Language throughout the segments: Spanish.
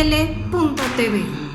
astele.tv.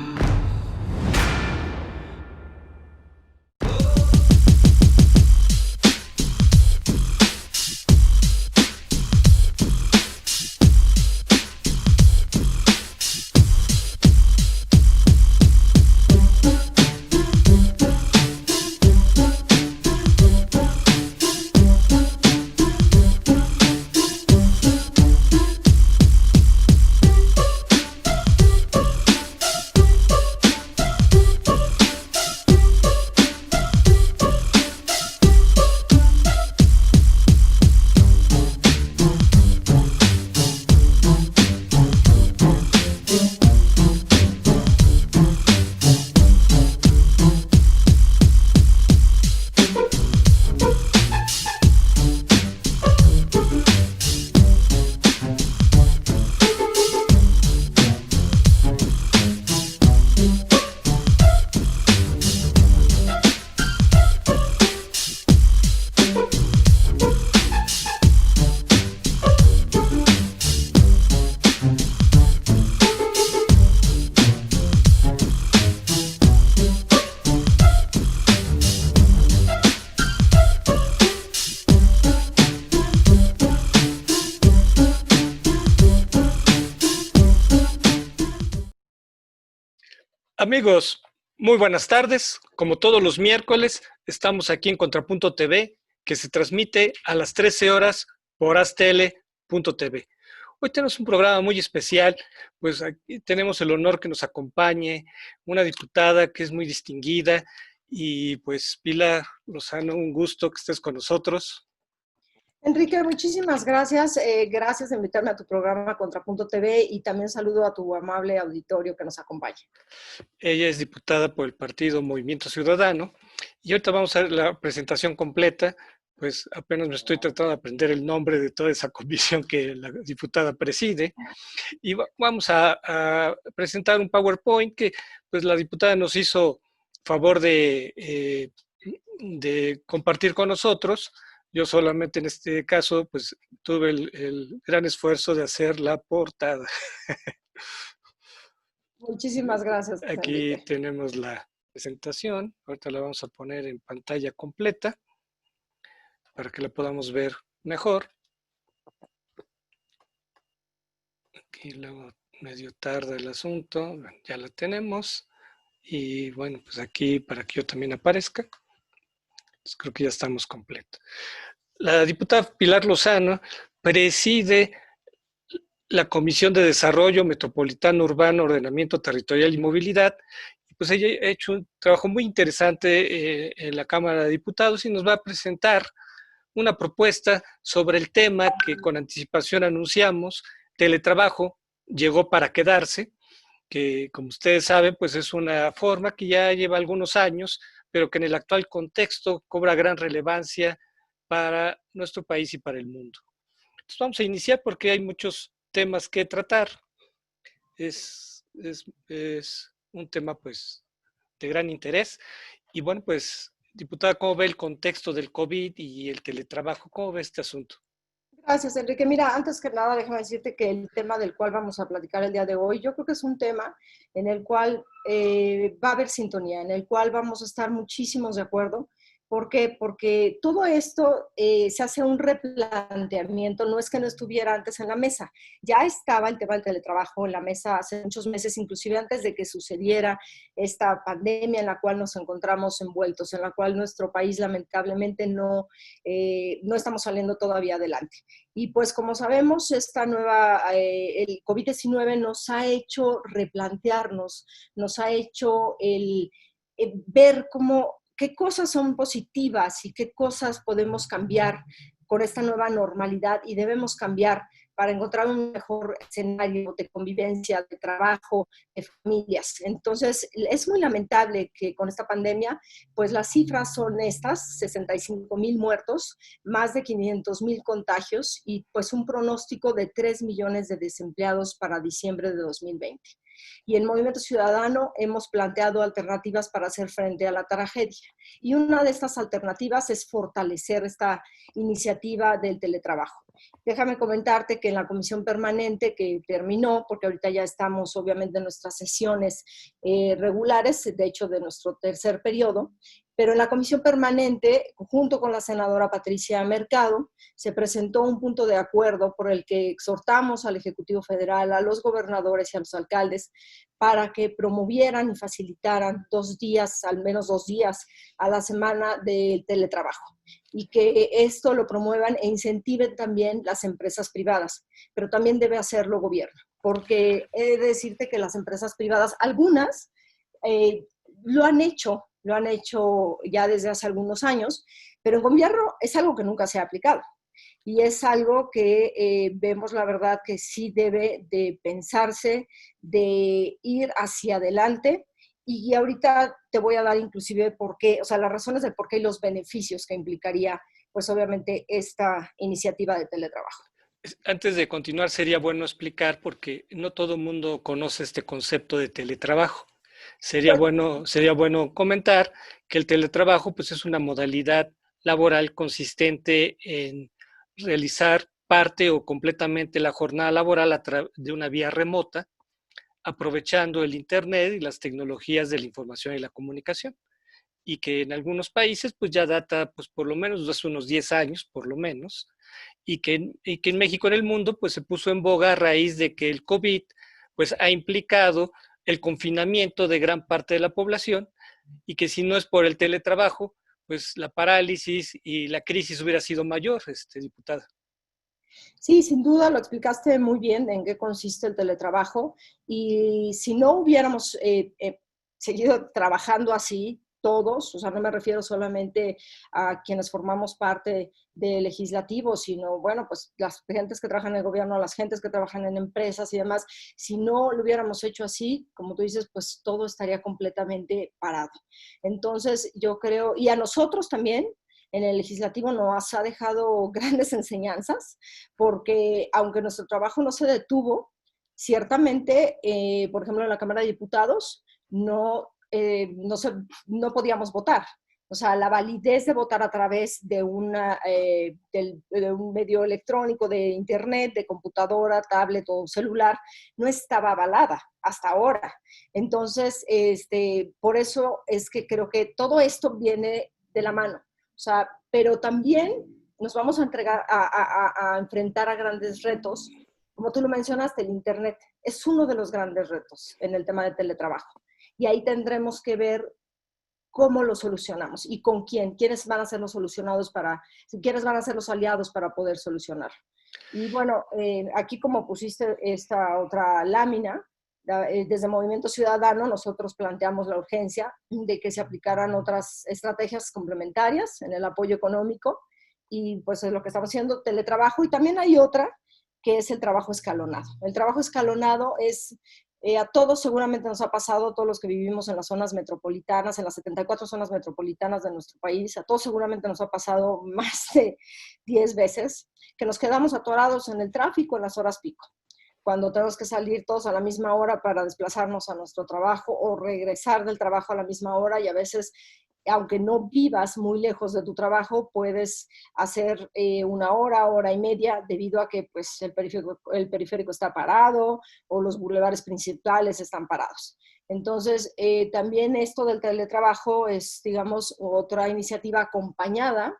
Amigos, muy buenas tardes. Como todos los miércoles, estamos aquí en Contrapunto TV, que se transmite a las 13 horas por astele.tv. Hoy tenemos un programa muy especial, pues aquí tenemos el honor que nos acompañe una diputada que es muy distinguida y pues Pilar Lozano, un gusto que estés con nosotros. Enrique, muchísimas gracias. Gracias de invitarme a tu programa Contrapunto TV y también saludo a tu amable auditorio que nos acompaña. Ella es diputada por el partido Movimiento Ciudadano y ahorita vamos a ver la presentación completa, pues apenas me estoy tratando de aprender el nombre de toda esa comisión que la diputada preside y vamos a presentar un PowerPoint que pues la diputada nos hizo favor de compartir con nosotros. Yo solamente en este caso, pues tuve el gran esfuerzo de hacer la portada. Muchísimas gracias, Aquí Enrique. tenemos la presentación. Ahorita la vamos a poner en pantalla completa para que la podamos ver mejor. Aquí luego medio tarda el asunto. Ya la tenemos. Y bueno, pues aquí para que yo también aparezca. Pues creo que ya estamos completos. La diputada Pilar Lozano preside la Comisión de Desarrollo Metropolitano Urbano, Ordenamiento Territorial y Movilidad. Pues ella ha hecho un trabajo muy interesante en la Cámara de Diputados y nos va a presentar una propuesta sobre el tema que con anticipación anunciamos, teletrabajo llegó para quedarse, que como ustedes saben, pues es una forma que ya lleva algunos años, pero que en el actual contexto cobra gran relevancia para nuestro país y para el mundo. Entonces vamos a iniciar porque hay muchos temas que tratar. Es un tema pues de gran interés. Y bueno, pues, diputada, ¿cómo ve el contexto del COVID y el teletrabajo? ¿Cómo ve este asunto? Gracias, Enrique. Mira, antes que nada, déjame decirte que el tema del cual vamos a platicar el día de hoy, yo creo que es un tema en el cual va a haber sintonía, en el cual vamos a estar muchísimos de acuerdo. ¿Por qué? Porque todo esto se hace un replanteamiento, no es que no estuviera antes en la mesa, ya estaba el tema del teletrabajo en la mesa hace muchos meses, inclusive antes de que sucediera esta pandemia en la cual nos encontramos envueltos, en la cual nuestro país lamentablemente no estamos saliendo todavía adelante. Y pues como sabemos, el COVID-19 nos ha hecho replantearnos, nos ha hecho ver qué cosas son positivas y qué cosas podemos cambiar con esta nueva normalidad y debemos cambiar para encontrar un mejor escenario de convivencia, de trabajo, de familias. Entonces, es muy lamentable que con esta pandemia, pues las cifras son estas, 65,000 muertos, más de 500,000 contagios y pues un pronóstico de 3 millones de desempleados para diciembre de 2020. Y en Movimiento Ciudadano hemos planteado alternativas para hacer frente a la tragedia. Y una de estas alternativas es fortalecer esta iniciativa del teletrabajo. Déjame comentarte que en la comisión permanente que terminó, porque ahorita ya estamos obviamente en nuestras sesiones regulares, de hecho de nuestro tercer periodo, pero en la comisión permanente, junto con la senadora Patricia Mercado, se presentó un punto de acuerdo por el que exhortamos al Ejecutivo Federal, a los gobernadores y a los alcaldes para que promovieran y facilitaran 2 días, al menos 2 días a la semana del teletrabajo, y que esto lo promuevan e incentiven también las empresas privadas, pero también debe hacerlo gobierno, porque he de decirte que las empresas privadas, algunas, lo han hecho ya desde hace algunos años, pero en gobierno es algo que nunca se ha aplicado. Y es algo que vemos, la verdad, que sí debe de pensarse, de ir hacia adelante. Y ahorita te voy a dar inclusive por qué, o sea, las razones del por qué y los beneficios que implicaría, pues obviamente, esta iniciativa de teletrabajo. Antes de continuar, sería bueno explicar, porque no todo el mundo conoce este concepto de teletrabajo. Sería bueno comentar que el teletrabajo pues, es una modalidad laboral consistente en realizar parte o completamente la jornada laboral de una vía remota, aprovechando el Internet y las tecnologías de la información y la comunicación. Y que en algunos países pues ya data pues por lo menos hace unos 10 años, por lo menos, y que en México, en el mundo, pues se puso en boga a raíz de que el COVID pues ha implicado el confinamiento de gran parte de la población, y que si no es por el teletrabajo, pues la parálisis y la crisis hubiera sido mayor, diputada. Sí, sin duda lo explicaste muy bien en qué consiste el teletrabajo, y si no hubiéramos seguido trabajando así todos, o sea, no me refiero solamente a quienes formamos parte del legislativo, sino, bueno, pues las gentes que trabajan en el gobierno, las gentes que trabajan en empresas y demás, si no lo hubiéramos hecho así, como tú dices, pues todo estaría completamente parado. Entonces, yo creo, y a nosotros también, en el legislativo nos ha dejado grandes enseñanzas, porque aunque nuestro trabajo no se detuvo, ciertamente, por ejemplo, en la Cámara de Diputados no podíamos votar. O sea, la validez de votar a través de de un medio electrónico, de internet, de computadora, tablet o celular, no estaba avalada hasta ahora. Entonces, por eso es que creo que todo esto viene de la mano. O sea, pero también nos vamos a enfrentar a grandes retos. Como tú lo mencionaste, el Internet es uno de los grandes retos en el tema de teletrabajo. Y ahí tendremos que ver cómo lo solucionamos y con quiénes van a ser los solucionados quiénes van a ser los aliados para poder solucionar. Y bueno, aquí como pusiste esta otra lámina, desde Movimiento Ciudadano nosotros planteamos la urgencia de que se aplicaran otras estrategias complementarias en el apoyo económico, y pues es lo que estamos haciendo, teletrabajo, y también hay otra que es el trabajo escalonado. El trabajo escalonado es, a todos seguramente nos ha pasado, todos los que vivimos en las zonas metropolitanas, en las 74 zonas metropolitanas de nuestro país, a todos seguramente nos ha pasado más de 10 veces que nos quedamos atorados en el tráfico en las horas pico, cuando tenemos que salir todos a la misma hora para desplazarnos a nuestro trabajo o regresar del trabajo a la misma hora, y a veces, aunque no vivas muy lejos de tu trabajo, puedes hacer 1 hora, hora y media, debido a que pues, el periférico está parado o los bulevares principales están parados. Entonces, también esto del teletrabajo es, digamos, otra iniciativa acompañada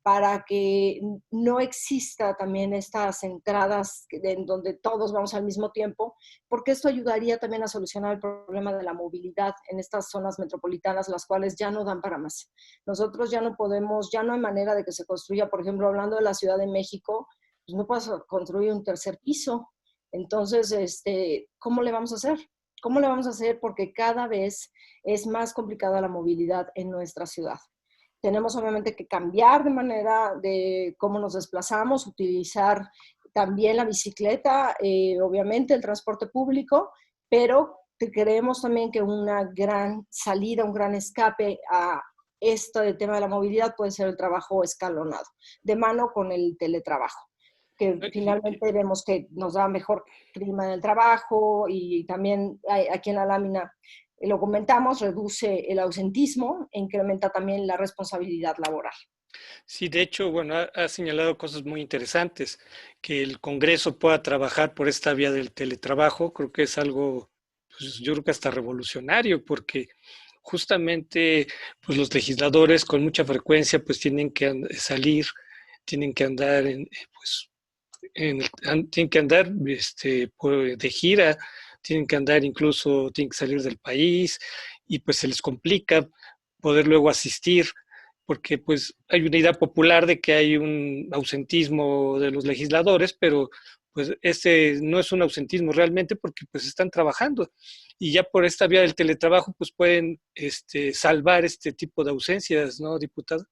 para que no exista también estas entradas en donde todos vamos al mismo tiempo, porque esto ayudaría también a solucionar el problema de la movilidad en estas zonas metropolitanas, las cuales ya no dan para más. Nosotros ya no podemos, ya no hay manera de que se construya, por ejemplo, hablando de la Ciudad de México, pues no puedes construir un tercer piso. Entonces, ¿cómo le vamos a hacer? ¿Cómo le vamos a hacer? Porque cada vez es más complicada la movilidad en nuestra ciudad. Tenemos obviamente que cambiar de manera de cómo nos desplazamos, utilizar también la bicicleta, obviamente el transporte público, pero creemos también que una gran salida, un gran escape a esto del tema de la movilidad puede ser el trabajo escalonado, de mano con el teletrabajo. que finalmente vemos que nos da mejor clima en el trabajo y también aquí en la lámina lo comentamos, reduce el ausentismo e incrementa también la responsabilidad laboral. Sí, de hecho, bueno, ha señalado cosas muy interesantes. Que el Congreso pueda trabajar por esta vía del teletrabajo, creo que es algo, pues yo creo que hasta revolucionario, porque justamente pues los legisladores con mucha frecuencia pues tienen que salir, tienen que andar pues, tienen que andar de gira, tienen que andar incluso, tienen que salir del país y pues se les complica poder luego asistir porque pues hay una idea popular de que hay un ausentismo de los legisladores, pero pues este no es un ausentismo realmente porque pues están trabajando y ya por esta vía del teletrabajo pues pueden salvar este tipo de ausencias, ¿no, diputado?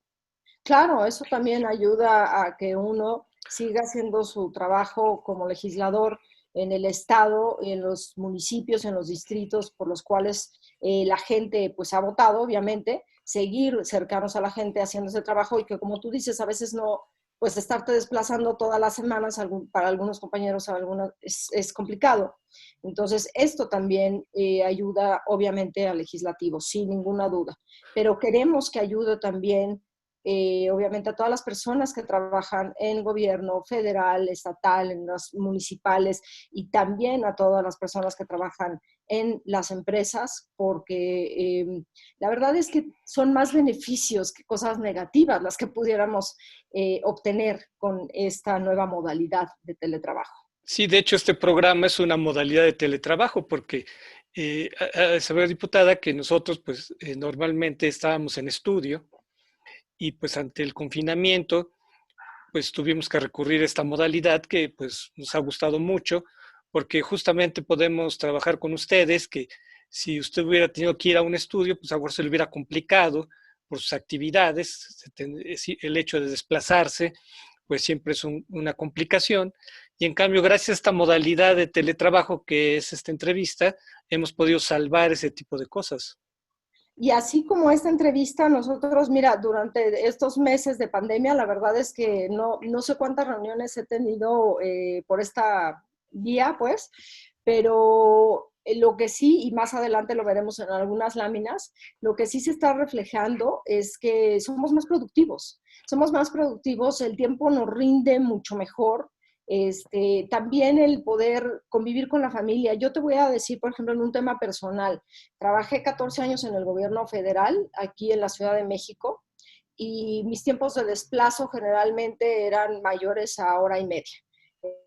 Claro, eso también ayuda a que uno siga haciendo su trabajo como legislador en el estado, en los municipios, en los distritos por los cuales la gente pues ha votado, obviamente, seguir cercanos a la gente haciendo ese trabajo y que como tú dices, a veces no, pues estarte desplazando todas las semanas para algunos compañeros es complicado. Entonces, esto también ayuda obviamente al legislativo, sin ninguna duda, pero queremos que ayude también obviamente a todas las personas que trabajan en gobierno federal, estatal, en las municipales y también a todas las personas que trabajan en las empresas, porque la verdad es que son más beneficios que cosas negativas las que pudiéramos obtener con esta nueva modalidad de teletrabajo. Sí, de hecho este programa es una modalidad de teletrabajo porque ha de saber, diputada, que nosotros pues normalmente estábamos en estudio y pues ante el confinamiento pues tuvimos que recurrir a esta modalidad que pues nos ha gustado mucho porque justamente podemos trabajar con ustedes que si usted hubiera tenido que ir a un estudio pues ahora se le hubiera complicado por sus actividades, el hecho de desplazarse pues siempre es una complicación y en cambio gracias a esta modalidad de teletrabajo que es esta entrevista hemos podido salvar ese tipo de cosas. Y así como esta entrevista, nosotros, mira, durante estos meses de pandemia, la verdad es que no sé cuántas reuniones he tenido por esta vía, pues, pero lo que sí, y más adelante lo veremos en algunas láminas, lo que sí se está reflejando es que somos más productivos, el tiempo nos rinde mucho mejor, también el poder convivir con la familia. Yo te voy a decir, por ejemplo, en un tema personal, trabajé 14 años en el gobierno federal, aquí en la Ciudad de México, y mis tiempos de desplazo generalmente eran mayores a hora y media.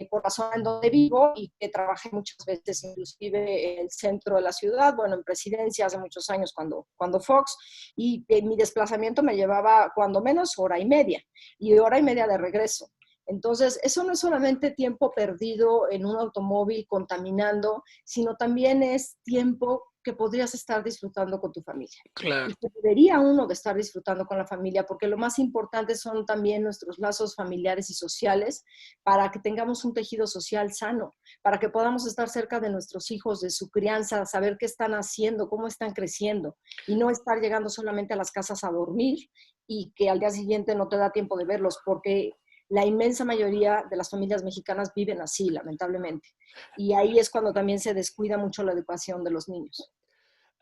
Por la zona en donde vivo y que trabajé muchas veces, inclusive en el centro de la ciudad, bueno, en presidencia hace muchos años cuando Fox, y mi desplazamiento me llevaba cuando menos hora y hora y media de regreso. Entonces, eso no es solamente tiempo perdido en un automóvil contaminando, sino también es tiempo que podrías estar disfrutando con tu familia. Claro. Y que debería uno de estar disfrutando con la familia, porque lo más importante son también nuestros lazos familiares y sociales para que tengamos un tejido social sano, para que podamos estar cerca de nuestros hijos, de su crianza, saber qué están haciendo, cómo están creciendo, y no estar llegando solamente a las casas a dormir y que al día siguiente no te da tiempo de verlos, porque la inmensa mayoría de las familias mexicanas viven así, lamentablemente. Y ahí es cuando también se descuida mucho la educación de los niños.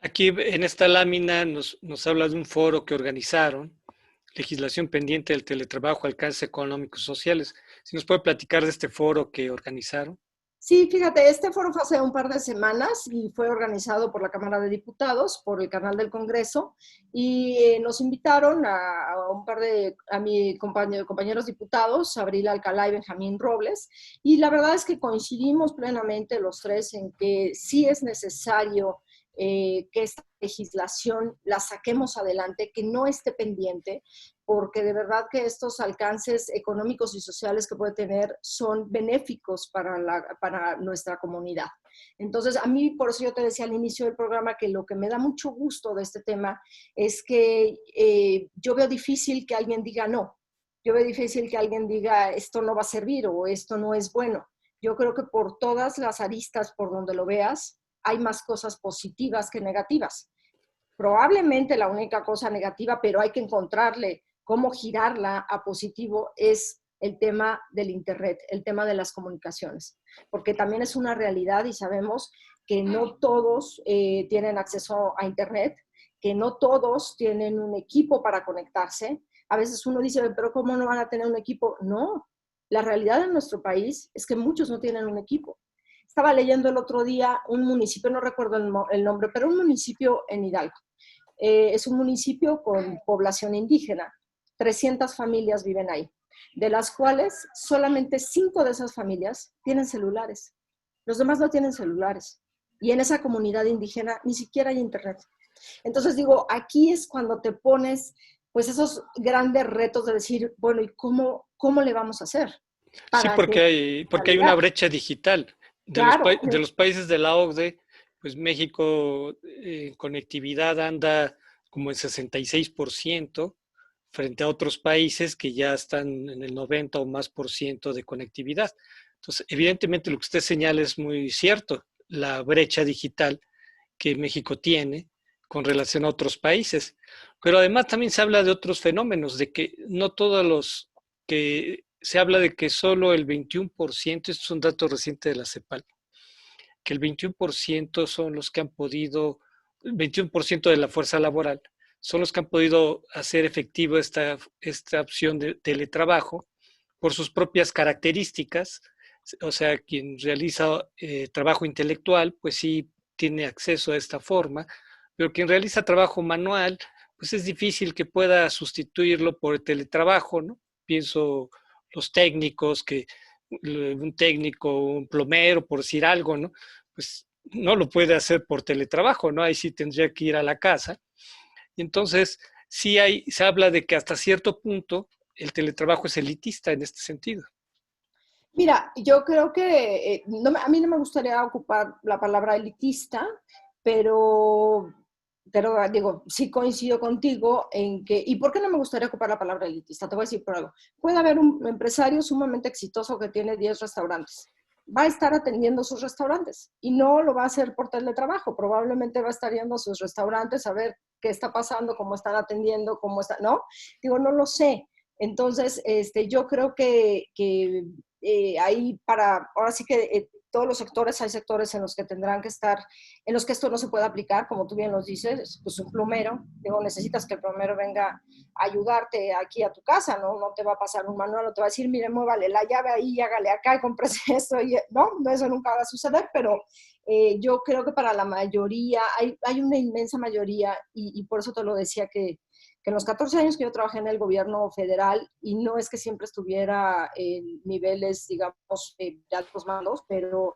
Aquí en esta lámina nos habla de un foro que organizaron, Legislación pendiente del teletrabajo, alcances económicos y sociales. Si nos puede platicar de este foro que organizaron. Sí, fíjate, este foro fue hace un par de semanas y fue organizado por la Cámara de Diputados, por el canal del Congreso, y nos invitaron a un par a mi compañeros diputados, Abril Alcalá y Benjamín Robles, y la verdad es que coincidimos plenamente los tres en que sí es necesario que esta legislación la saquemos adelante, que no esté pendiente, porque de verdad que estos alcances económicos y sociales que puede tener son benéficos para nuestra comunidad. Entonces, a mí, por eso yo te decía al inicio del programa que lo que me da mucho gusto de este tema es que yo veo difícil que alguien diga no. Yo veo difícil que alguien diga esto no va a servir o esto no es bueno. Yo creo que por todas las aristas por donde lo veas, hay más cosas positivas que negativas. Probablemente la única cosa negativa, pero hay que encontrarle cómo girarla a positivo, es el tema del Internet, el tema de las comunicaciones, porque también es una realidad y sabemos que no todos tienen acceso a Internet, que no todos tienen un equipo para conectarse. A veces uno dice, pero ¿cómo no van a tener un equipo? No, la realidad en nuestro país es que muchos no tienen un equipo. Estaba leyendo el otro día un municipio, no recuerdo el nombre, pero un municipio en Hidalgo. Es un municipio con población indígena. 300 familias viven ahí, de las cuales solamente 5 de esas familias tienen celulares. Los demás no tienen celulares. Y en esa comunidad indígena ni siquiera hay internet. Entonces digo, aquí es cuando te pones pues esos grandes retos de decir, bueno, ¿y cómo le vamos a hacer? Sí, Para que porque hay una brecha digital. claro, De los países de la OCDE, pues México en conectividad anda como en 66% frente a otros países que ya están en el 90 o más por ciento de conectividad. Entonces, evidentemente lo que usted señala es muy cierto, la brecha digital que México tiene con relación a otros países. Pero además también se habla de otros fenómenos, de que no todos los que se habla de que solo el 21%, esto es un dato reciente de la CEPAL, que el 21% son los que han podido, el 21% de la fuerza laboral son los que han podido hacer efectivo esta opción de teletrabajo por sus propias características. O sea, quien realiza trabajo intelectual, pues sí tiene acceso a esta forma, pero quien realiza trabajo manual, pues es difícil que pueda sustituirlo por el teletrabajo, ¿no? Pienso los técnicos, que un técnico, un plomero, por decir algo, ¿no? Pues no lo puede hacer por teletrabajo, ¿no? Ahí sí tendría que ir a la casa. Y entonces, se habla de que hasta cierto punto el teletrabajo es elitista en este sentido. mira, yo creo que a mí no me gustaría ocupar la palabra elitista, pero, pero digo, sí coincido contigo en que, ¿y por qué no me gustaría ocupar la palabra elitista? Te voy a decir por algo. Puede haber un empresario sumamente exitoso que tiene 10 restaurantes. Va a estar atendiendo sus restaurantes y no lo va a hacer por teletrabajo. Probablemente va a estar yendo a sus restaurantes a ver qué está pasando, cómo están atendiendo, cómo está, ¿no? Digo, no lo sé. Entonces, yo creo que ahí ahora sí que todos los sectores, hay sectores en los que tendrán que estar, en los que esto no se puede aplicar, como tú bien nos dices, pues un plomero, digo, necesitas que el plomero venga a ayudarte aquí a tu casa, ¿no? No te va a pasar un manual, no te va a decir, mire, muévale la llave ahí, hágale acá y compres esto, y, no, eso nunca va a suceder, pero yo creo que para la mayoría, hay una inmensa mayoría, y por eso te lo decía que en los 14 años que yo trabajé en el gobierno federal, y no es que siempre estuviera en niveles, digamos, de altos mandos, pero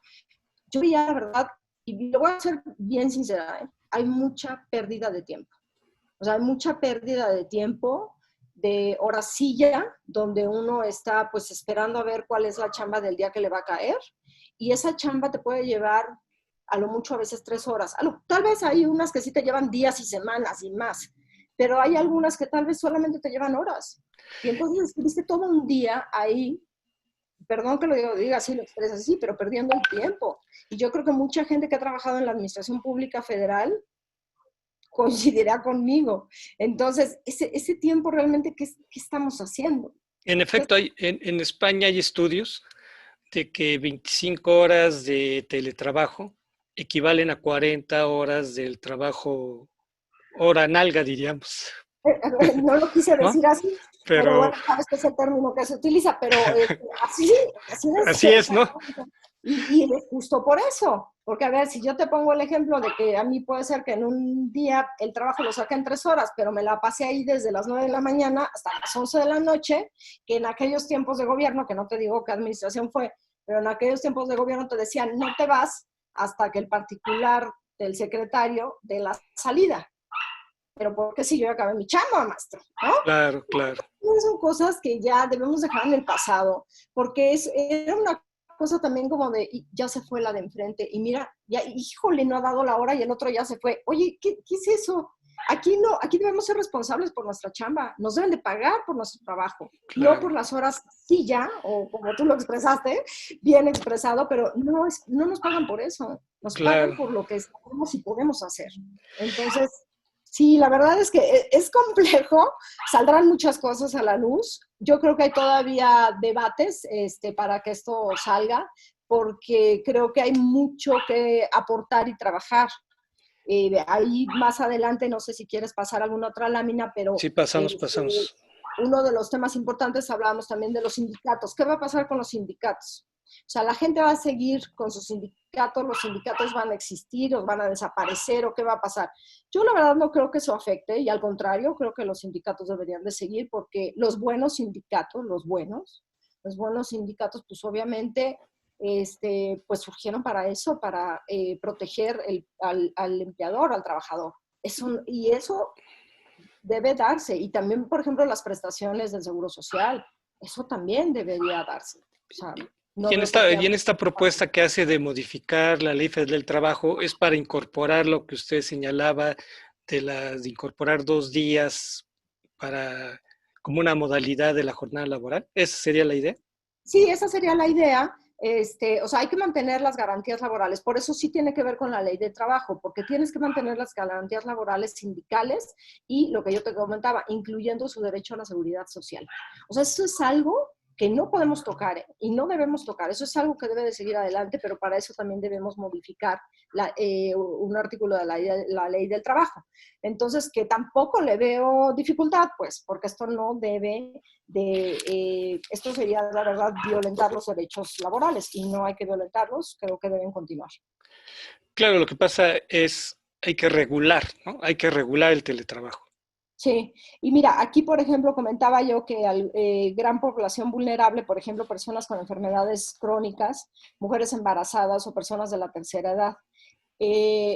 yo veía la verdad, y lo voy a ser bien sincera, hay mucha pérdida de tiempo. O sea, hay mucha pérdida de tiempo, de horas silla, donde uno está pues esperando a ver cuál es la chamba del día que le va a caer, y esa chamba te puede llevar a lo mucho a veces 3 horas. Tal vez hay unas que sí te llevan días y semanas y más, pero hay algunas que tal vez solamente te llevan horas. Y entonces estuviste todo un día ahí, perdón que lo diga así, lo expresa así, pero perdiendo el tiempo. Y yo creo que mucha gente que ha trabajado en la administración pública federal coincidirá conmigo. Entonces, ese tiempo realmente, ¿qué estamos haciendo? En efecto, en España hay estudios de que 25 horas de teletrabajo equivalen a 40 horas del trabajo, hora nalga, diríamos, No lo quise ¿no? decir así, pero Pero bueno, sabes que es el término que se utiliza, pero así es, así es, ¿no? y es justo por eso, porque a ver, si yo te pongo el ejemplo de que a mí puede ser que en un día el trabajo lo saque en 3 horas, pero me la pasé ahí desde las 9 de la mañana hasta las 11 de la noche, que en aquellos tiempos de gobierno, que no te digo qué administración fue, pero en aquellos tiempos de gobierno te decían, no te vas hasta que el particular del secretario de la salida. Pero porque si yo ya acabé mi chamba, maestro, ¿no? Claro, claro. Son cosas que ya debemos dejar en el pasado, porque era una cosa también como de, ya se fue la de enfrente, y mira, ya, híjole, no ha dado la hora y el otro ya se fue. Oye, ¿qué es eso? Aquí no, aquí debemos ser responsables por nuestra chamba, nos deben de pagar por nuestro trabajo, no Claro. por las horas sí ya, o como tú lo expresaste, bien expresado, pero no nos pagan por eso, nos pagan Claro. por lo que sabemos y podemos hacer. Entonces, Sí, la verdad es que es complejo, saldrán muchas cosas a la luz. Yo creo que hay todavía debates para que esto salga, porque creo que hay mucho que aportar y trabajar. Ahí más adelante, no sé si quieres pasar alguna otra lámina, pero Sí, pasamos. uno de los temas importantes hablábamos también de los sindicatos. ¿Qué va a pasar con los sindicatos? O sea, la gente va a seguir con sus sindicatos, los sindicatos van a existir o van a desaparecer o qué va a pasar. Yo la verdad no creo que eso afecte y al contrario, creo que los sindicatos deberían de seguir porque los buenos sindicatos, los buenos sindicatos, pues obviamente pues surgieron para eso, para proteger al empleador, al trabajador. Y eso debe darse. Y también, por ejemplo, las prestaciones del Seguro Social, eso también debería darse. O sea, no veo por qué... Y en esta propuesta que hace de modificar la ley federal del trabajo, ¿es para incorporar lo que usted señalaba de incorporar 2 días para como una modalidad de la jornada laboral? ¿Esa sería la idea? Sí, esa sería la idea. O sea, hay que mantener las garantías laborales. Por eso sí tiene que ver con la ley de trabajo, porque tienes que mantener las garantías laborales sindicales y lo que yo te comentaba, incluyendo su derecho a la seguridad social. O sea, eso es algo que no podemos tocar y no debemos tocar. Eso es algo que debe de seguir adelante, pero para eso también debemos modificar un artículo de la ley del trabajo. Entonces, que tampoco le veo dificultad, pues, porque esto no debe esto sería, la verdad, violentar los derechos laborales y no hay que violentarlos, creo que deben continuar. Claro, lo que pasa es, hay que regular, ¿no? Hay que regular el teletrabajo. Sí, y mira, aquí, por ejemplo, comentaba yo que gran población vulnerable, por ejemplo, personas con enfermedades crónicas, mujeres embarazadas o personas de la tercera edad.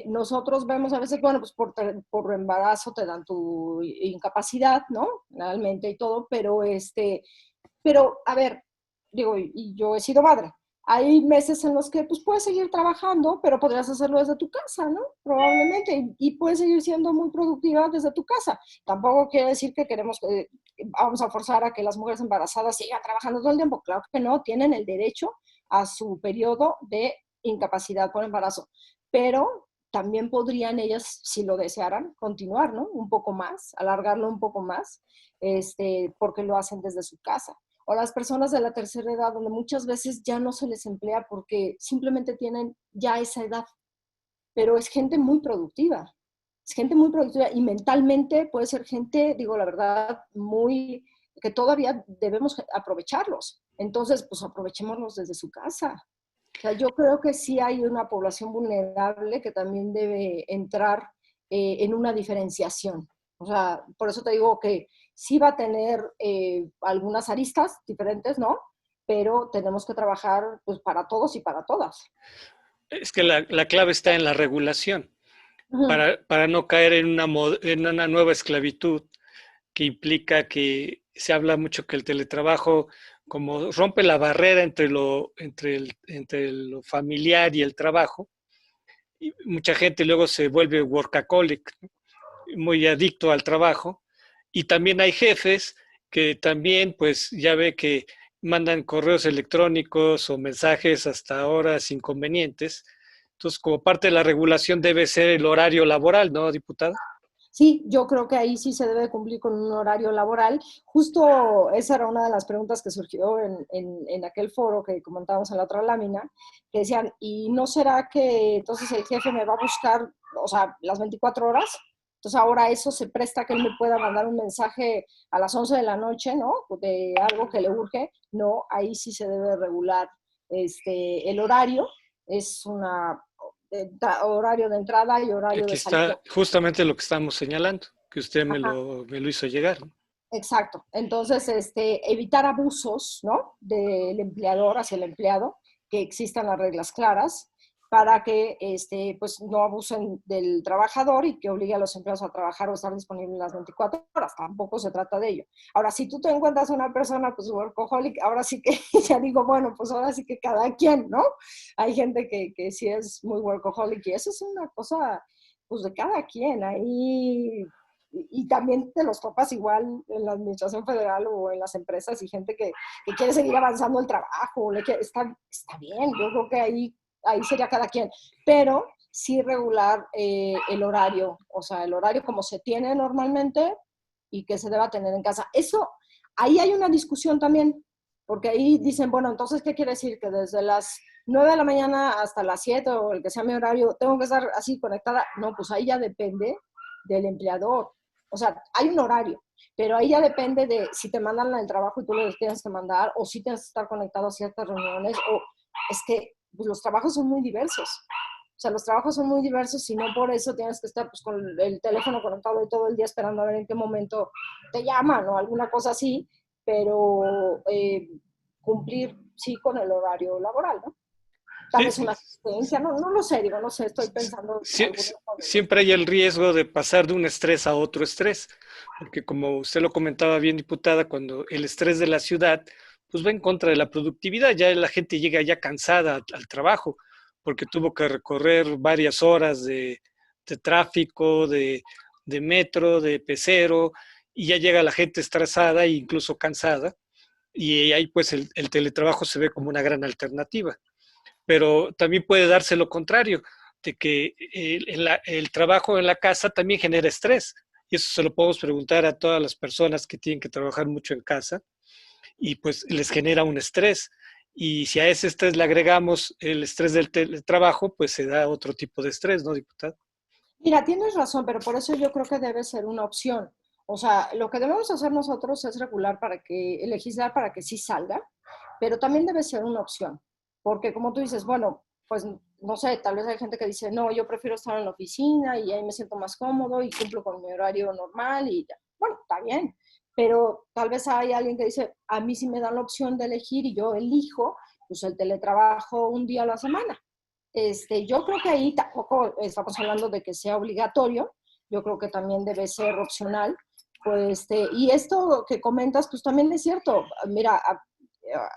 Nosotros vemos a veces, bueno, pues por embarazo te dan tu incapacidad, ¿no? Realmente y todo, pero a ver, digo, y yo he sido madre. Hay meses en los que pues puedes seguir trabajando, pero podrías hacerlo desde tu casa, ¿no? Probablemente, y puedes seguir siendo muy productiva desde tu casa. Tampoco quiere decir que vamos a forzar a que las mujeres embarazadas sigan trabajando todo el tiempo. Claro que no, tienen el derecho a su periodo de incapacidad por embarazo, pero también podrían ellas, si lo desearan, continuar, ¿no? Un poco más, alargarlo un poco más, porque lo hacen desde su casa o las personas de la tercera edad, donde muchas veces ya no se les emplea porque simplemente tienen ya esa edad, pero es gente muy productiva y mentalmente puede ser gente, digo la verdad, muy, que todavía debemos aprovecharlos. Entonces, pues aprovechémoslos desde su casa. O sea, yo creo que sí hay una población vulnerable que también debe entrar en una diferenciación. O sea, por eso te digo que sí va a tener algunas aristas diferentes, ¿no? Pero tenemos que trabajar pues, para todos y para todas. Es que la clave está en la regulación, Ujú. para no caer en una nueva esclavitud que implica que se habla mucho que el teletrabajo como rompe la barrera entre lo familiar y el trabajo, y mucha gente luego se vuelve workaholic, ¿no? Muy adicto al trabajo, y también hay jefes que también pues ya ve que mandan correos electrónicos o mensajes hasta horas inconvenientes. Entonces, como parte de la regulación debe ser el horario laboral, ¿no, diputada? Sí, yo creo que ahí sí se debe cumplir con un horario laboral. Justo esa era una de las preguntas que surgió en aquel foro que comentábamos en la otra lámina, que decían, ¿y no será que entonces el jefe me va a buscar, o sea, las 24 horas? Entonces ahora eso se presta a que él me pueda mandar un mensaje a las 11 de la noche, ¿no? De algo que le urge. No, ahí sí se debe regular el horario. Es una horario de entrada y horario Aquí de salida. está justamente lo que estamos señalando, que usted Ajá. me lo hizo llegar, ¿no? Exacto. Entonces, evitar abusos, ¿no? Del empleador hacia el empleado, que existan las reglas claras para que, pues, no abusen del trabajador y que obligue a los empleados a trabajar o estar disponibles las 24 horas. Tampoco se trata de ello. Ahora, si tú te encuentras una persona, pues, workaholic, ahora sí que, ya digo, bueno, pues ahora sí que cada quien, ¿no? Hay gente que sí es muy workaholic y eso es una cosa, pues, de cada quien. Ahí y también te los topas igual en la administración federal o en las empresas y gente que quiere seguir avanzando el trabajo, está bien, yo creo que ahí sería cada quien, pero sí regular el horario, o sea, el horario como se tiene normalmente y que se deba tener en casa. Eso, ahí hay una discusión también, porque ahí dicen, bueno, entonces, ¿qué quiere decir? Que desde las 9 de la mañana hasta las 7 o el que sea mi horario, tengo que estar así conectada. No, pues ahí ya depende del empleador. O sea, hay un horario, pero ahí ya depende de si te mandan el trabajo y tú lo tienes que mandar, o si tienes que estar conectado a ciertas reuniones, o es que pues, los trabajos son muy diversos. O sea, los trabajos son muy diversos y no por eso tienes que estar pues, con el teléfono conectado todo el día esperando a ver en qué momento te llaman o alguna cosa así, pero cumplir sí con el horario laboral, ¿no? Tal Sí, vez una asistencia, no, no lo sé, digo, no sé, estoy pensando algunas cosas. siempre hay el riesgo de pasar de un estrés a otro estrés, porque como usted lo comentaba bien, diputada, cuando el estrés de la ciudad, pues va en contra de la productividad, ya la gente llega ya cansada al trabajo, porque tuvo que recorrer varias horas de tráfico, de metro, de pecero, y ya llega la gente estresada e incluso cansada, y ahí pues el teletrabajo se ve como una gran alternativa, pero también puede darse lo contrario, de que el trabajo en la casa también genera estrés. Y eso se lo podemos preguntar a todas las personas que tienen que trabajar mucho en casa y pues les genera un estrés. Y si a ese estrés le agregamos el estrés del teletrabajo, pues se da otro tipo de estrés, ¿no, diputado? Mira, tienes razón, pero por eso yo creo que debe ser una opción. O sea, lo que debemos hacer nosotros es regular para que, legislar para que sí salga, pero también debe ser una opción. Porque como tú dices, bueno, pues no sé, tal vez hay gente que dice, no, yo prefiero estar en la oficina y ahí me siento más cómodo y cumplo con mi horario normal y ya. Bueno, está bien, pero tal vez hay alguien que dice, a mí sí me dan la opción de elegir y yo elijo pues el teletrabajo un día a la semana. Yo creo que ahí tampoco estamos hablando de que sea obligatorio, yo creo que también debe ser opcional. Pues, y esto que comentas, pues también es cierto. Mira,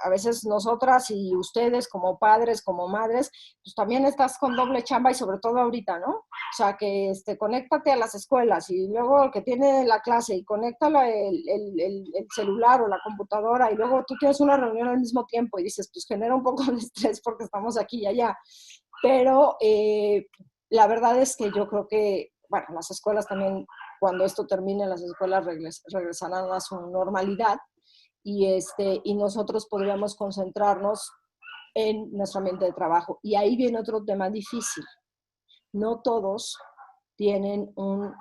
a veces nosotras y ustedes como padres, como madres, pues también estás con doble chamba y sobre todo ahorita, ¿no? O sea, que conéctate a las escuelas y luego el que tiene la clase y conéctala el celular o la computadora y luego tú tienes una reunión al mismo tiempo y dices, pues genera un poco de estrés porque estamos aquí y allá. Pero la verdad es que yo creo que, bueno, las escuelas también, cuando esto termine, las escuelas regresarán a su normalidad y nosotros podríamos concentrarnos en nuestro ambiente de trabajo. Y ahí viene otro tema difícil. No todos tienen un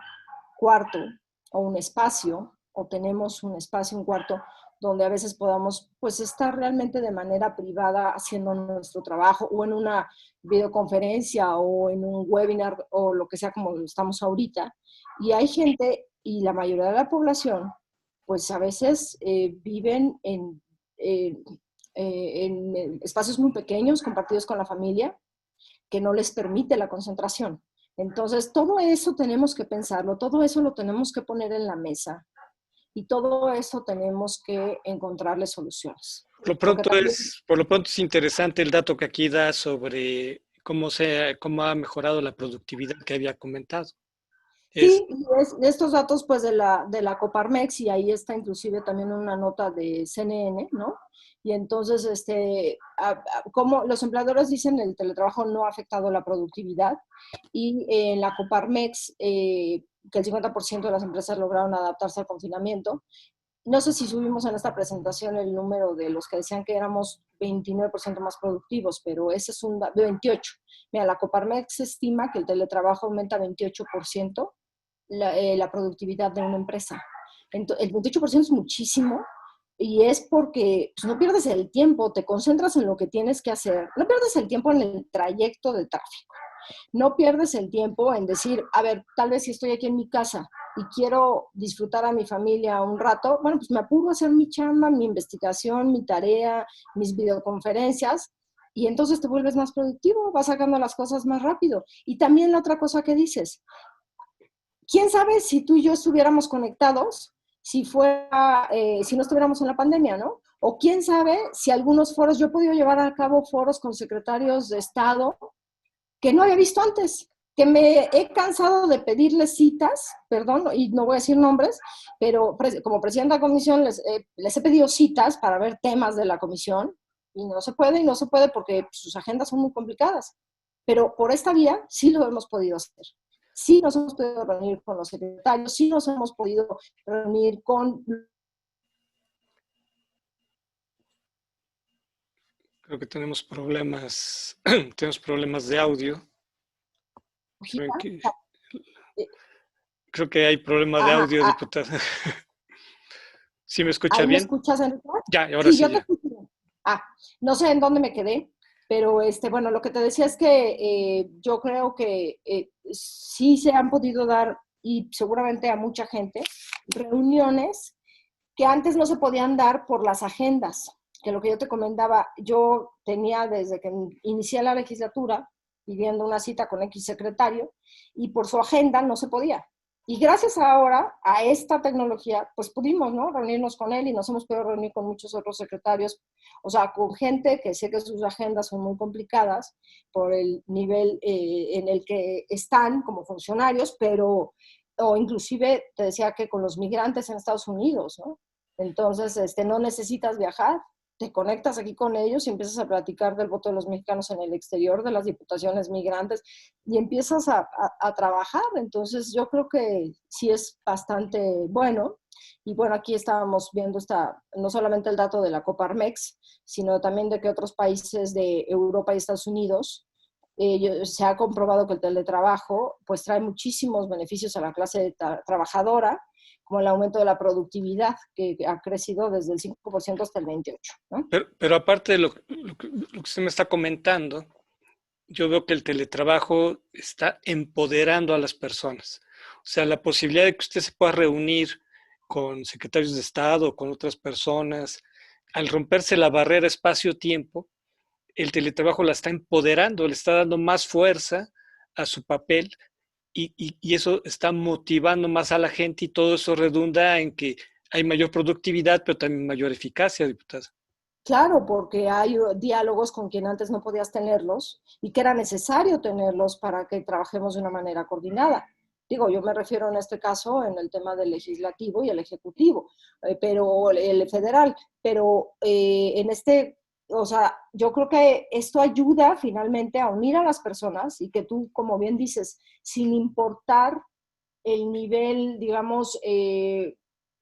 cuarto o un espacio, o tenemos un espacio, un cuarto, donde a veces podamos pues estar realmente de manera privada haciendo nuestro trabajo o en una videoconferencia o en un webinar o lo que sea como estamos ahorita. Y hay gente, y la mayoría de la población, pues a veces viven en espacios muy pequeños compartidos con la familia que no les permite la concentración. Entonces, todo eso tenemos que pensarlo, todo eso lo tenemos que poner en la mesa y todo eso tenemos que encontrarle soluciones. Porque también, Por lo pronto es interesante el dato que aquí da sobre cómo ha mejorado la productividad que había comentado. Es, sí, estos datos pues de la Coparmex y ahí está inclusive también una nota de CNN, ¿no? Y entonces, como los empleadores dicen, el teletrabajo no ha afectado la productividad y en la Coparmex, que el 50% de las empresas lograron adaptarse al confinamiento. No sé si subimos en esta presentación el número de los que decían que éramos 29% más productivos, pero ese es un 28. Mira, la Coparmex estima que el teletrabajo aumenta 28% la productividad de una empresa. Entonces, el 28% es muchísimo y es porque pues, no pierdes el tiempo, te concentras en lo que tienes que hacer, no pierdes el tiempo en el trayecto de tráfico, no pierdes el tiempo en decir, a ver, tal vez si estoy aquí en mi casa y quiero disfrutar a mi familia un rato, bueno, pues me apuro a hacer mi chamba, mi investigación, mi tarea, mis videoconferencias, y entonces te vuelves más productivo, vas sacando las cosas más rápido. Y también la otra cosa que dices, quién sabe si tú y yo estuviéramos conectados, si no estuviéramos en la pandemia, ¿no? O quién sabe si algunos foros, yo he podido llevar a cabo foros con secretarios de Estado que no había visto antes, que me he cansado de pedirles citas, perdón, y no voy a decir nombres, pero como presidenta de la comisión les he pedido citas para ver temas de la comisión y no se puede porque sus agendas son muy complicadas. pero por esta vía sí lo hemos podido hacer. Sí nos hemos podido reunir con los secretarios, sí nos hemos podido reunir con... Creo que tenemos problemas de audio. Creo que hay problemas de Ajá, audio, diputada. ¿Sí me escucha ¿ahí me bien? escuchas, Enrique? Ya, ahora Sí, sí, yo te ya. escucho bien. No sé en dónde me quedé, pero bueno, lo que te decía es que yo creo que sí se han podido dar, y seguramente a mucha gente, reuniones que antes no se podían dar por las agendas, que lo que yo te comentaba, yo tenía desde que inicié la legislatura pidiendo una cita con X secretario y por su agenda no se podía. Y gracias ahora a esta tecnología, pues pudimos, ¿no? Reunirnos con él y nos hemos podido reunir con muchos otros secretarios, o sea, con gente que sé que sus agendas son muy complicadas por el nivel en el que están como funcionarios, pero, o inclusive te decía que con los migrantes en Estados Unidos, ¿no? Entonces, no necesitas viajar, te conectas aquí con ellos y empiezas a platicar del voto de los mexicanos en el exterior, de las diputaciones migrantes, y empiezas a trabajar. Entonces, yo creo que sí es bastante bueno. Y bueno, aquí estábamos viendo no solamente el dato de la Coparmex, sino también de que otros países de Europa y Estados Unidos se ha comprobado que el teletrabajo pues trae muchísimos beneficios a la clase trabajadora, como el aumento de la productividad, que ha crecido desde el 5% hasta el 28%, ¿no? Pero aparte de lo que usted me está comentando, yo veo que el teletrabajo está empoderando a las personas. O sea, la posibilidad de que usted se pueda reunir con secretarios de Estado o con otras personas, al romperse la barrera espacio-tiempo, el teletrabajo la está empoderando, le está dando más fuerza a su papel y eso está motivando más a la gente y todo eso redunda en que hay mayor productividad, pero también mayor eficacia, diputada. Claro, porque hay diálogos con quien antes no podías tenerlos y que era necesario tenerlos para que trabajemos de una manera coordinada. Digo, yo me refiero en este caso en el tema del legislativo y el ejecutivo, pero el federal, pero o sea, yo creo que esto ayuda finalmente a unir a las personas y que tú, como bien dices, sin importar el nivel, digamos,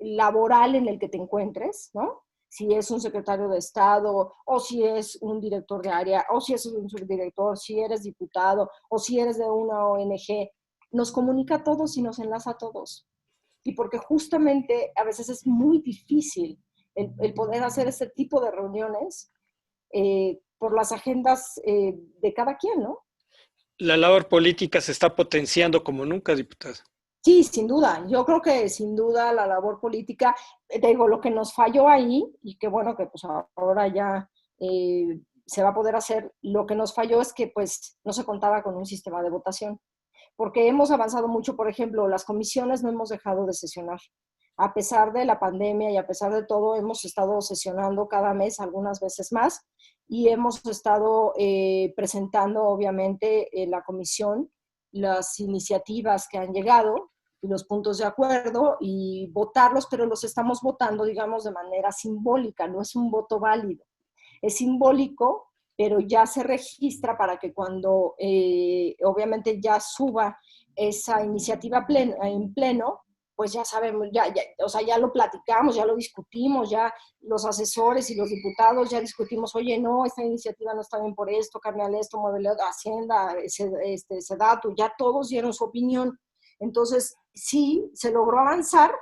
laboral en el que te encuentres, ¿no? Si es un secretario de Estado, o si es un director de área, o si es un subdirector, si eres diputado, o si eres de una ONG, nos comunica a todos y nos enlaza a todos. Y porque justamente a veces es muy difícil el poder hacer este tipo de reuniones por las agendas de cada quien, ¿no? La labor política se está potenciando como nunca, diputada. Sí, sin duda. Yo creo que sin duda la labor política, te digo, lo que nos falló ahí, y que bueno que pues ahora ya se va a poder hacer, lo que nos falló es que pues no se contaba con un sistema de votación, porque hemos avanzado mucho, por ejemplo, las comisiones no hemos dejado de sesionar. A pesar de la pandemia y a pesar de todo, hemos estado sesionando cada mes, algunas veces más, y hemos estado presentando, obviamente, en la comisión las iniciativas que han llegado y los puntos de acuerdo y votarlos, pero los estamos votando, digamos, de manera simbólica, no es un voto válido. Es simbólico, pero ya se registra para que cuando obviamente ya suba esa iniciativa en pleno, pues ya sabemos, o sea, ya lo platicamos, ya lo discutimos, ya los asesores y los diputados ya discutimos, oye, no, esta iniciativa no está bien por esto, cámbiale esto, muévele Hacienda, Sedatu, ya todos dieron su opinión. Entonces, sí, se logró avanzar,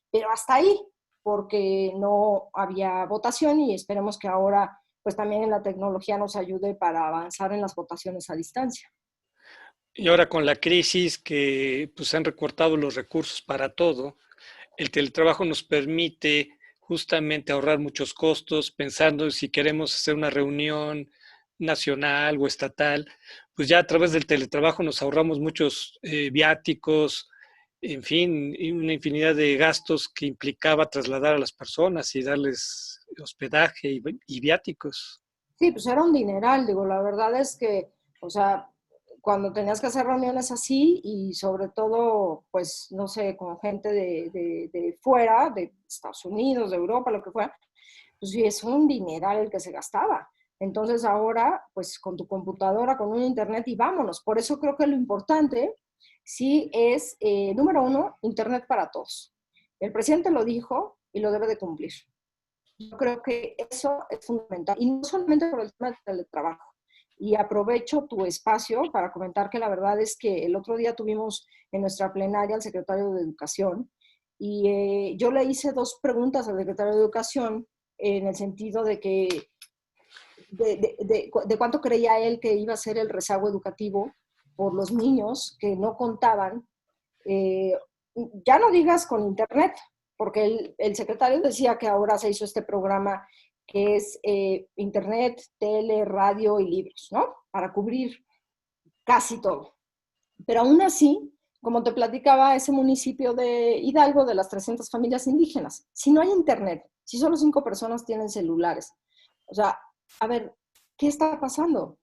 pero hasta ahí, porque no había votación y esperemos que ahora pues también la tecnología nos ayude para avanzar en las votaciones a distancia. Y ahora con la crisis que pues han recortado los recursos para todo, el teletrabajo nos permite justamente ahorrar muchos costos, pensando si queremos hacer una reunión nacional o estatal, pues ya a través del teletrabajo nos ahorramos muchos viáticos, en fin, y una infinidad de gastos que implicaba trasladar a las personas y darles hospedaje y viáticos. Sí, pues era un dineral, digo, la verdad es que, o sea, cuando tenías que hacer reuniones así y sobre todo, pues, no sé, con gente de fuera, de Estados Unidos, de Europa, lo que fuera, pues sí, es un dineral el que se gastaba. Entonces ahora, pues con tu computadora, con un internet y vámonos. Por eso creo que lo importante sí es, número uno, internet para todos. El presidente lo dijo y lo debe de cumplir. Yo creo que eso es fundamental. Y no solamente por el tema del teletrabajo. Y aprovecho tu espacio para comentar que la verdad es que el otro día tuvimos en nuestra plenaria al secretario de Educación y yo le hice dos preguntas al secretario de Educación en el sentido de que de cuánto creía él que iba a ser el rezago educativo por los niños que no contaban, eh, ya no digas con internet, porque el secretario decía que ahora se hizo este programa que es internet, tele, radio y libros, ¿no? Para cubrir casi todo. Pero aún así, como te platicaba, ese municipio de Hidalgo, de las 300 familias indígenas, si no hay internet, si solo 5 personas tienen celulares, o sea, a ver, ¿qué está pasando?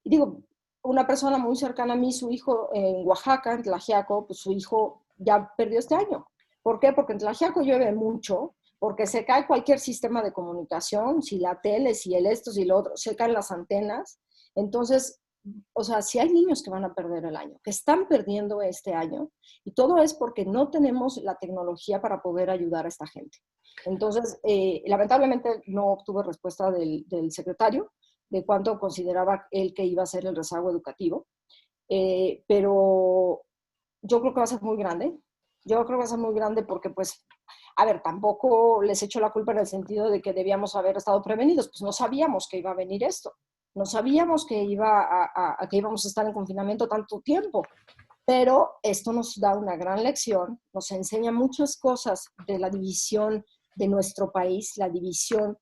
Y digo, una persona muy cercana a mí, su hijo en Oaxaca, en Tlaxiaco, pues su hijo ya perdió este año. ¿Por qué? Porque en Tlaxiaco llueve mucho, porque se cae cualquier sistema de comunicación, si la tele, si el esto, si lo otro, se caen las antenas. Entonces, o sea, si hay niños que van a perder el año, que están perdiendo este año, y todo es porque no tenemos la tecnología para poder ayudar a esta gente. Entonces, lamentablemente no obtuve respuesta del secretario de cuánto consideraba él que iba a ser el rezago educativo, pero yo creo que va a ser muy grande. Yo creo que va a ser muy grande porque, pues, a ver, tampoco les echo la culpa en el sentido de que debíamos haber estado prevenidos, pues no sabíamos que iba a venir esto, no sabíamos que, que íbamos a estar en confinamiento tanto tiempo, pero esto nos da una gran lección, nos enseña muchas cosas de la división de nuestro país, la división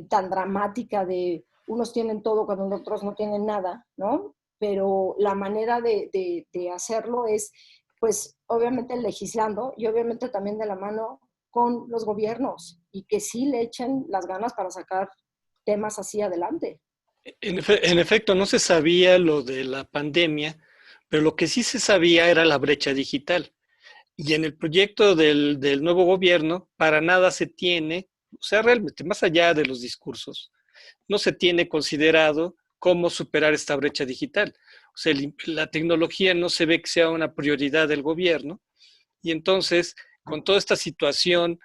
tan dramática de unos tienen todo cuando otros no tienen nada, ¿no? Pero la manera de hacerlo es, pues, obviamente legislando y obviamente también de la mano con los gobiernos y que sí le echen las ganas para sacar temas así adelante. En efecto, no se sabía lo de la pandemia, pero lo que sí se sabía era la brecha digital. Y en el proyecto del nuevo gobierno, para nada se tiene, o sea, realmente, más allá de los discursos, no se tiene considerado cómo superar esta brecha digital. O sea, la tecnología no se ve que sea una prioridad del gobierno. Y entonces, con toda esta situación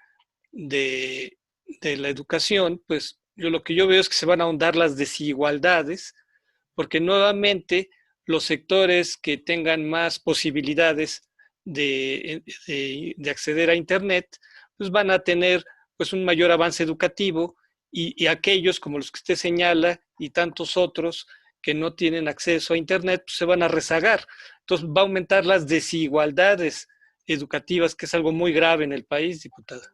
de, de la educación, pues yo lo que yo veo es que se van a ahondar las desigualdades, porque nuevamente los sectores que tengan más posibilidades de acceder a Internet, pues van a tener pues un mayor avance educativo y aquellos como los que usted señala y tantos otros que no tienen acceso a Internet, pues se van a rezagar. Entonces va a aumentar las desigualdades educativas, que es algo muy grave en el país, diputada.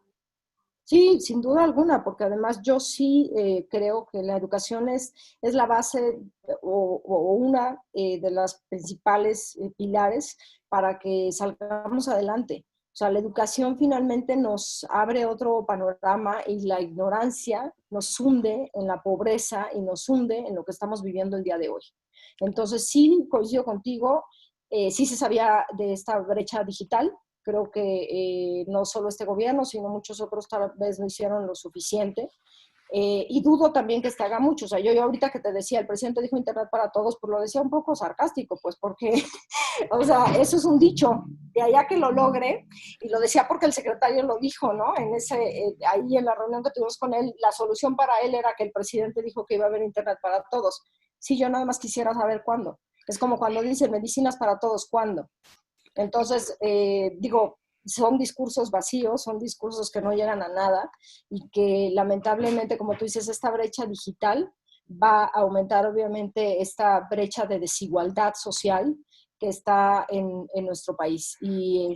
Sí, sin duda alguna, porque además yo sí creo que la educación es la base o una de las principales pilares para que salgamos adelante. O sea, la educación finalmente nos abre otro panorama y la ignorancia nos hunde en la pobreza y nos hunde en lo que estamos viviendo el día de hoy. Entonces, sí, coincido contigo, sí se sabía de esta brecha digital, creo que no solo este gobierno, sino muchos otros tal vez no hicieron lo suficiente. Y dudo también que se haga mucho. O sea, yo ahorita que te decía, el presidente dijo Internet para todos, pues lo decía un poco sarcástico, pues porque, o sea, eso es un dicho, de allá que lo logre, y lo decía porque el secretario lo dijo, ¿no? Ahí en la reunión que tuvimos con él, la solución para él era que el presidente dijo que iba a haber Internet para todos. Sí, yo nada más quisiera saber cuándo. Es como cuando dicen medicinas para todos, ¿cuándo? Entonces, digo, son discursos vacíos, son discursos que no llegan a nada y que lamentablemente, como tú dices, esta brecha digital va a aumentar obviamente esta brecha de desigualdad social que está en nuestro país y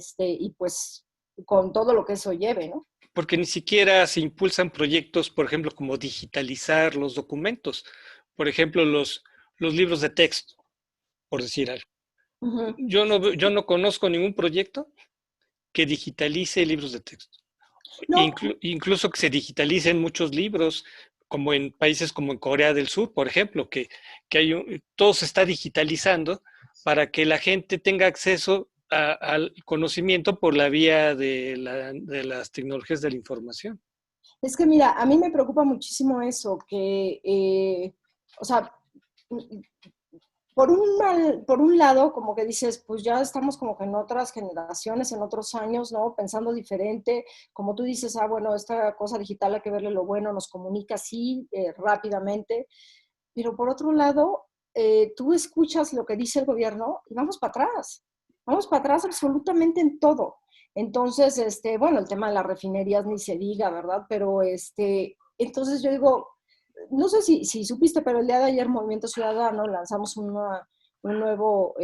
pues con todo lo que eso lleve, ¿no? Porque ni siquiera se impulsan proyectos, por ejemplo, como digitalizar los documentos, por ejemplo, los libros de texto, por decir algo. Uh -huh. Yo no conozco ningún proyecto que digitalice libros de texto. No, Incluso que se digitalicen muchos libros, como en países como en Corea del Sur, por ejemplo, que todo se está digitalizando para que la gente tenga acceso al conocimiento por la vía de las tecnologías de la información. Es que mira, a mí me preocupa muchísimo eso, que, o sea, por un lado, como que dices, pues ya estamos como que en otras generaciones, en otros años, ¿no? Pensando diferente, como tú dices, ah, bueno, esta cosa digital hay que verle lo bueno, nos comunica así rápidamente, pero por otro lado, tú escuchas lo que dice el gobierno y vamos para atrás absolutamente en todo. Entonces, bueno, el tema de las refinerías ni se diga, ¿verdad? Pero, entonces yo digo, no sé si supiste, pero el día de ayer Movimiento Ciudadano lanzamos un nuevo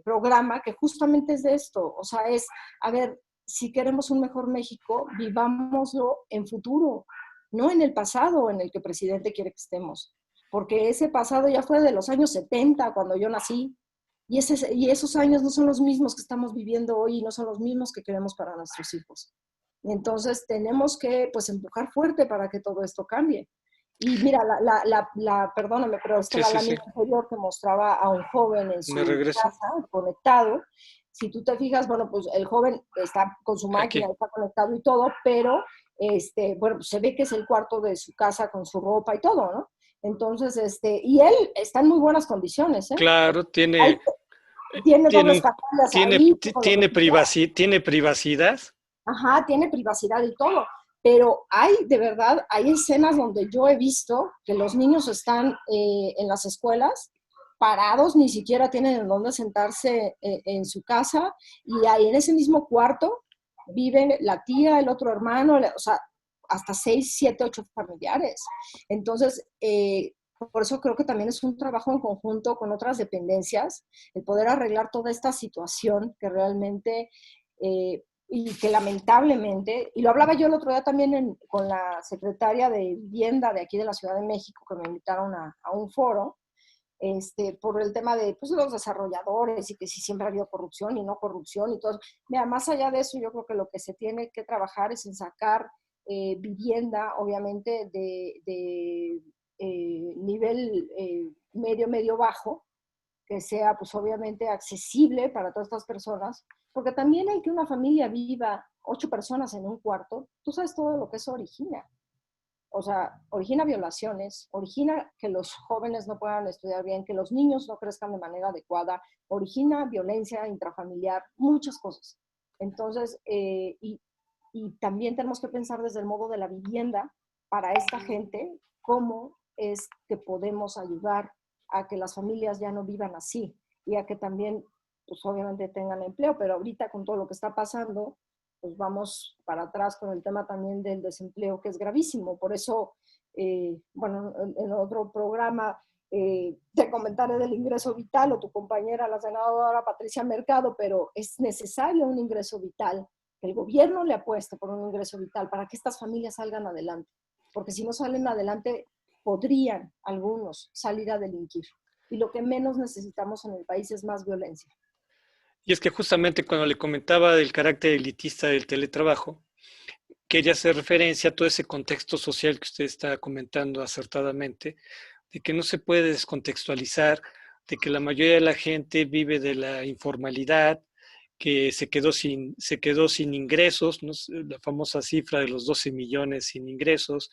programa que justamente es de esto, o sea, es, a ver, si queremos un mejor México, vivámoslo en futuro, no en el pasado en el que el presidente quiere que estemos, porque ese pasado ya fue de los años 70, cuando yo nací, y esos años no son los mismos que estamos viviendo hoy y no son los mismos que queremos para nuestros hijos. Entonces tenemos que pues empujar fuerte para que todo esto cambie. Y mira, perdóname, pero es que Sí, la sí, sí. lámina anterior que mostraba a un joven en Me su regreso. casa conectado, si tú te fijas, bueno, pues el joven está con su máquina, Aquí. está conectado y todo, pero bueno, pues se ve que es el cuarto de su casa con su ropa y todo, ¿no? Entonces, y él está en muy buenas condiciones, ¿eh? Claro, Ahí tiene tiene dobles un, pantallas ahí, todo lo que tú quieras. tiene privacidad. Ajá, tiene privacidad y todo, pero hay, de verdad, hay escenas donde yo he visto que los niños están en las escuelas parados, ni siquiera tienen en dónde sentarse en su casa, y ahí en ese mismo cuarto viven la tía, el otro hermano, o sea, hasta 6, 7, 8 familiares. Entonces, por eso creo que también es un trabajo en conjunto con otras dependencias, el poder arreglar toda esta situación que realmente y que lamentablemente, y lo hablaba yo el otro día también con la secretaria de Vivienda de aquí de la Ciudad de México, que me invitaron a un foro, por el tema de pues, los desarrolladores y que si siempre ha habido corrupción y no corrupción y todo. Mira, más allá de eso, yo creo que lo que se tiene que trabajar es en sacar vivienda, obviamente, de nivel medio, medio bajo, que sea pues obviamente accesible para todas estas personas, porque también hay que una familia viva, 8 personas en un cuarto, tú sabes todo lo que eso origina. O sea, origina violaciones, origina que los jóvenes no puedan estudiar bien, que los niños no crezcan de manera adecuada, origina violencia intrafamiliar, muchas cosas. Entonces, y también tenemos que pensar desde el modo de la vivienda para esta gente, cómo es que podemos ayudar a que las familias ya no vivan así y a que también, pues obviamente tengan empleo, pero ahorita con todo lo que está pasando, pues vamos para atrás con el tema también del desempleo, que es gravísimo. Por eso, bueno, en otro programa te comentaré del ingreso vital, o tu compañera, la senadora Patricia Mercado, pero es necesario un ingreso vital, que el gobierno le apueste por un ingreso vital para que estas familias salgan adelante. Porque si no salen adelante, podrían algunos salir a delinquir. Y lo que menos necesitamos en el país es más violencia. Y es que justamente cuando le comentaba del carácter elitista del teletrabajo, quería hacer referencia a todo ese contexto social que usted está comentando acertadamente, de que no se puede descontextualizar, de que la mayoría de la gente vive de la informalidad, que se quedó sin ingresos, ¿no? La famosa cifra de los 12 millones sin ingresos,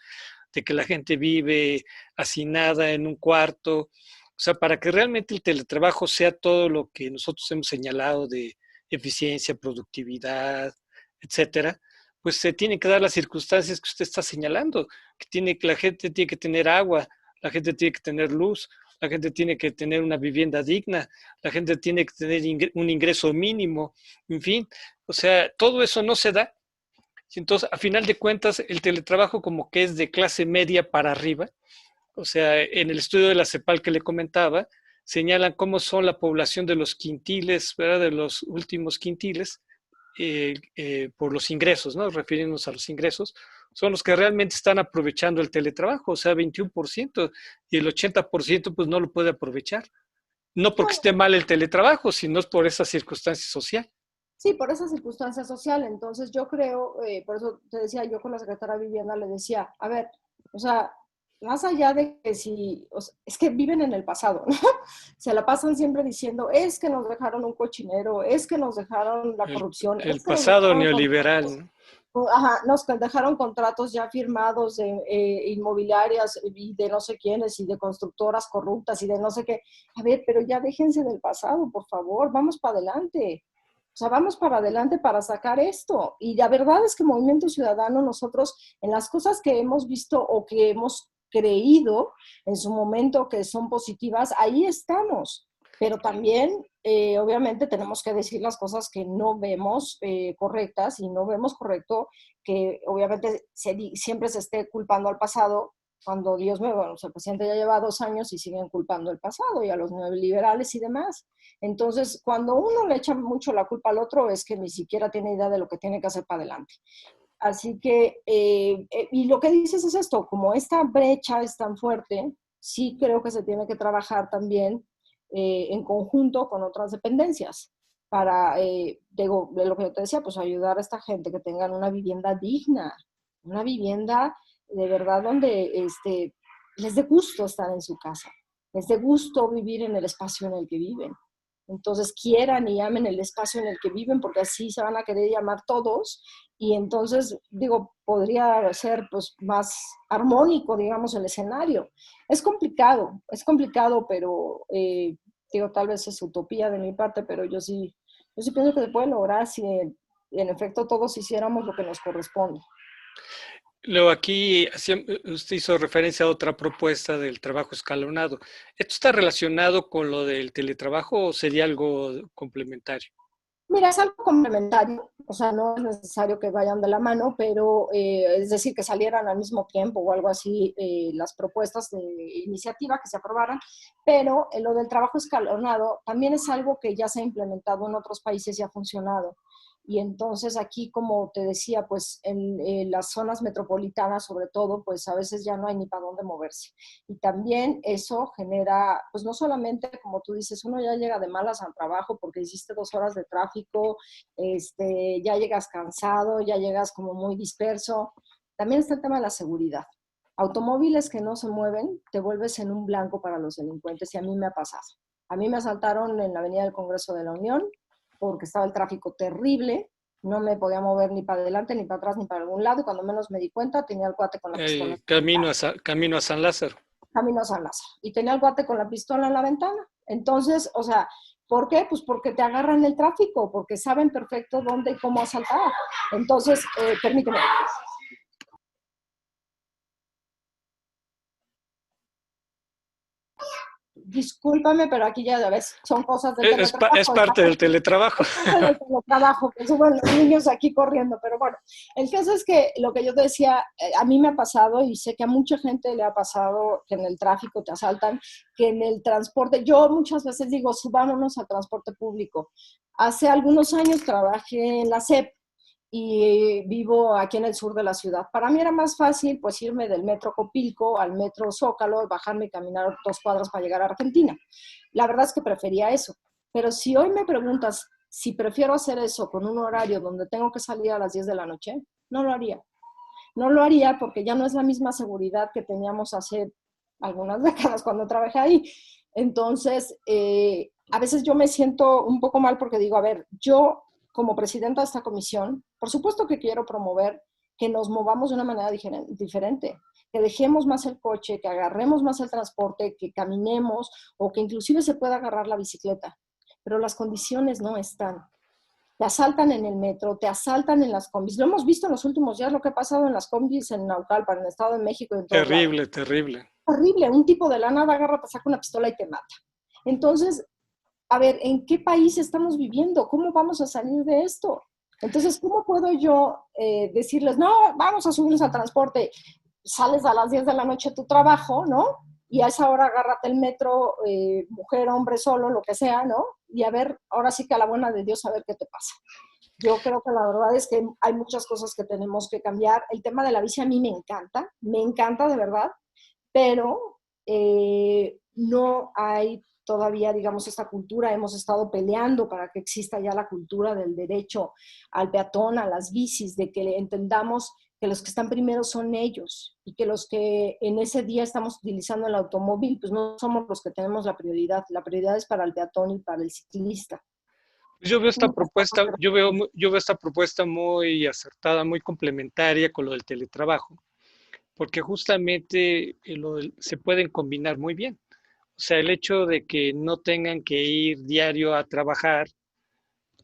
de que la gente vive hacinada en un cuarto. O sea, para que realmente el teletrabajo sea todo lo que nosotros hemos señalado de eficiencia, productividad, etcétera, pues se tienen que dar las circunstancias que usted está señalando, que la gente tiene que tener agua, la gente tiene que tener luz, la gente tiene que tener una vivienda digna, la gente tiene que tener un ingreso mínimo, en fin, o sea, todo eso no se da. Entonces, a final de cuentas, el teletrabajo como que es de clase media para arriba, o sea, en el estudio de la CEPAL que le comentaba, señalan cómo son la población de los quintiles, ¿verdad? De los últimos quintiles, por los ingresos, ¿no? Refiriéndonos a los ingresos, son los que realmente están aprovechando el teletrabajo, o sea, 21%, y el 80% pues no lo puede aprovechar. No porque esté mal el teletrabajo, sino es por esa circunstancia social. Sí, por esa circunstancia social. Entonces yo creo, por eso te decía, yo con la secretaria de Vivienda le decía, a ver, o sea, más allá de que si, o sea, es que viven en el pasado, ¿no? Se la pasan siempre diciendo, es que nos dejaron un cochinero, es que nos dejaron la corrupción, El es que nos pasado dejaron neoliberal, ¿no? Ajá, nos dejaron contratos ya firmados de inmobiliarias y de no sé quiénes y de constructoras corruptas y de no sé qué. A ver, pero ya déjense del pasado, por favor, vamos para adelante. O sea, vamos para adelante para sacar esto. Y la verdad es que Movimiento Ciudadano, nosotros en las cosas que hemos visto o que hemos creído en su momento que son positivas, ahí estamos. Pero también, obviamente, tenemos que decir las cosas que no vemos correctas y no vemos correcto que obviamente siempre se esté culpando al pasado cuando Dios me, bueno, o sea, el presidente ya lleva 2 años y siguen culpando el pasado y a los neoliberales y demás. Entonces, cuando uno le echa mucho la culpa al otro, es que ni siquiera tiene idea de lo que tiene que hacer para adelante. Así que, y lo que dices es esto, como esta brecha es tan fuerte, sí creo que se tiene que trabajar también en conjunto con otras dependencias para, digo, de lo que yo te decía, pues ayudar a esta gente que tengan una vivienda digna, una vivienda de verdad donde les dé gusto estar en su casa, les dé gusto vivir en el espacio en el que viven. Entonces quieran y amen el espacio en el que viven porque así se van a querer llamar todos y entonces, digo, podría ser pues más armónico, digamos, el escenario. Es complicado, pero digo, tal vez es utopía de mi parte, pero yo sí pienso que se puede lograr si en efecto todos hiciéramos lo que nos corresponde. Luego aquí usted hizo referencia a otra propuesta del trabajo escalonado. ¿Esto está relacionado con lo del teletrabajo o sería algo complementario? Mira, es algo complementario, o sea, no es necesario que vayan de la mano, pero es decir, que salieran al mismo tiempo o algo así las propuestas de iniciativa que se aprobaran, pero lo del trabajo escalonado también es algo que ya se ha implementado en otros países y ha funcionado. Y entonces aquí, como te decía, pues en las zonas metropolitanas sobre todo, pues a veces ya no hay ni para dónde moverse. Y también eso genera, pues no solamente, como tú dices, uno ya llega de malas al trabajo porque hiciste 2 horas de tráfico, ya llegas cansado, ya llegas como muy disperso. También está el tema de la seguridad. Automóviles que no se mueven, te vuelves en un blanco para los delincuentes y a mí me ha pasado. A mí me asaltaron en la Avenida del Congreso de la Unión porque estaba el tráfico terrible, no me podía mover ni para adelante, ni para atrás, ni para algún lado, y cuando menos me di cuenta tenía el cuate con la pistola Camino a San Lázaro. camino a San Lázaro. Y tenía el guate con la pistola en la ventana. Entonces, o sea, ¿por qué? Pues porque te agarran el tráfico, porque saben perfecto dónde y cómo asaltar. Entonces, permíteme. Discúlpame, pero aquí ya ves, son cosas del Es teletrabajo. parte del teletrabajo. Es parte del teletrabajo, que suben los niños aquí corriendo, pero bueno, el caso es que lo que yo te decía, a mí me ha pasado y sé que a mucha gente le ha pasado que en el tráfico te asaltan, que en el transporte, yo muchas veces digo, subámonos al transporte público. Hace algunos años trabajé en la SEP y vivo aquí en el sur de la ciudad. Para mí era más fácil pues irme del metro Copilco al metro Zócalo, bajarme y caminar 2 cuadras para llegar a Argentina. La verdad es que prefería eso. Pero si hoy me preguntas si prefiero hacer eso con un horario donde tengo que salir a las 10 de la noche, no lo haría. No lo haría porque ya no es la misma seguridad que teníamos hace algunas décadas cuando trabajé ahí. Entonces, a veces yo me siento un poco mal porque digo, a ver, yo como presidenta de esta comisión, por supuesto que quiero promover que nos movamos de una manera diferente, que dejemos más el coche, que agarremos más el transporte, que caminemos o que inclusive se pueda agarrar la bicicleta, pero las condiciones no están. Te asaltan en el metro, te asaltan en las combis. Lo hemos visto en los últimos días, lo que ha pasado en las combis en Naucalpan, en el Estado de México y en todos lados. Terrible, terrible. Horrible, un tipo de la nada agarra, te saca una pistola y te mata. Entonces, a ver, ¿en qué país estamos viviendo? ¿Cómo vamos a salir de esto? Entonces, ¿cómo puedo yo decirles, no, vamos a subirnos al transporte? Sales a las 10 de la noche a tu trabajo, ¿no? Y a esa hora agárrate el metro, mujer, hombre, solo, lo que sea, ¿no? Y a ver, ahora sí que a la buena de Dios, a ver qué te pasa. Yo creo que la verdad es que hay muchas cosas que tenemos que cambiar. El tema de la bici a mí me encanta de verdad, pero no hay todavía, digamos, esta cultura. Hemos estado peleando para que exista ya la cultura del derecho al peatón, a las bicis, de que entendamos que los que están primero son ellos y que los que en ese día estamos utilizando el automóvil, pues no somos los que tenemos la prioridad. La prioridad es para el peatón y para el ciclista. Yo veo esta propuesta, yo veo esta propuesta muy acertada, muy complementaria con lo del teletrabajo, porque justamente se pueden combinar muy bien. O sea, el hecho de que no tengan que ir diario a trabajar,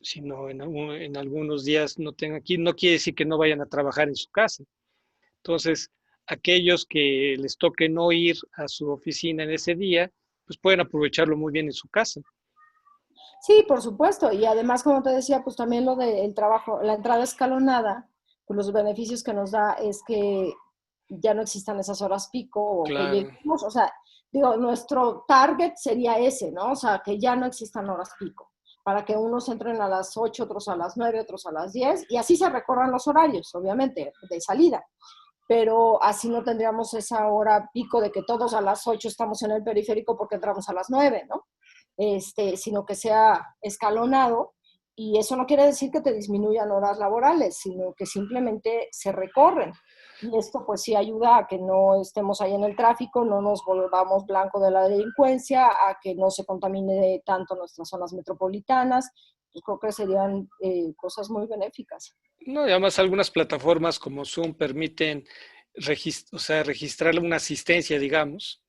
sino en algunos días no tengan que ir, no quiere decir que no vayan a trabajar en su casa. Entonces, aquellos que les toque no ir a su oficina en ese día, pues pueden aprovecharlo muy bien en su casa. Sí, por supuesto. Y además, como te decía, pues también lo del trabajo, la entrada escalonada, pues los beneficios que nos da es que ya no existan esas horas pico o que Claro. lleguemos, o sea, digo, nuestro target sería ese, ¿no? O sea, que ya no existan horas pico, para que unos entren a las 8, otros a las 9, otros a las 10, y así se recorran los horarios, obviamente, de salida. Pero así no tendríamos esa hora pico de que todos a las 8 estamos en el periférico porque entramos a las 9, ¿no? Sino que sea escalonado. Y eso no quiere decir que te disminuyan horas laborales, sino que simplemente se recorren. Y esto pues sí ayuda a que no estemos ahí en el tráfico, no nos volvamos blanco de la delincuencia, a que no se contamine tanto nuestras zonas metropolitanas. Yo creo que serían cosas muy benéficas. No, y además algunas plataformas como Zoom permiten o sea, registrar una asistencia, digamos,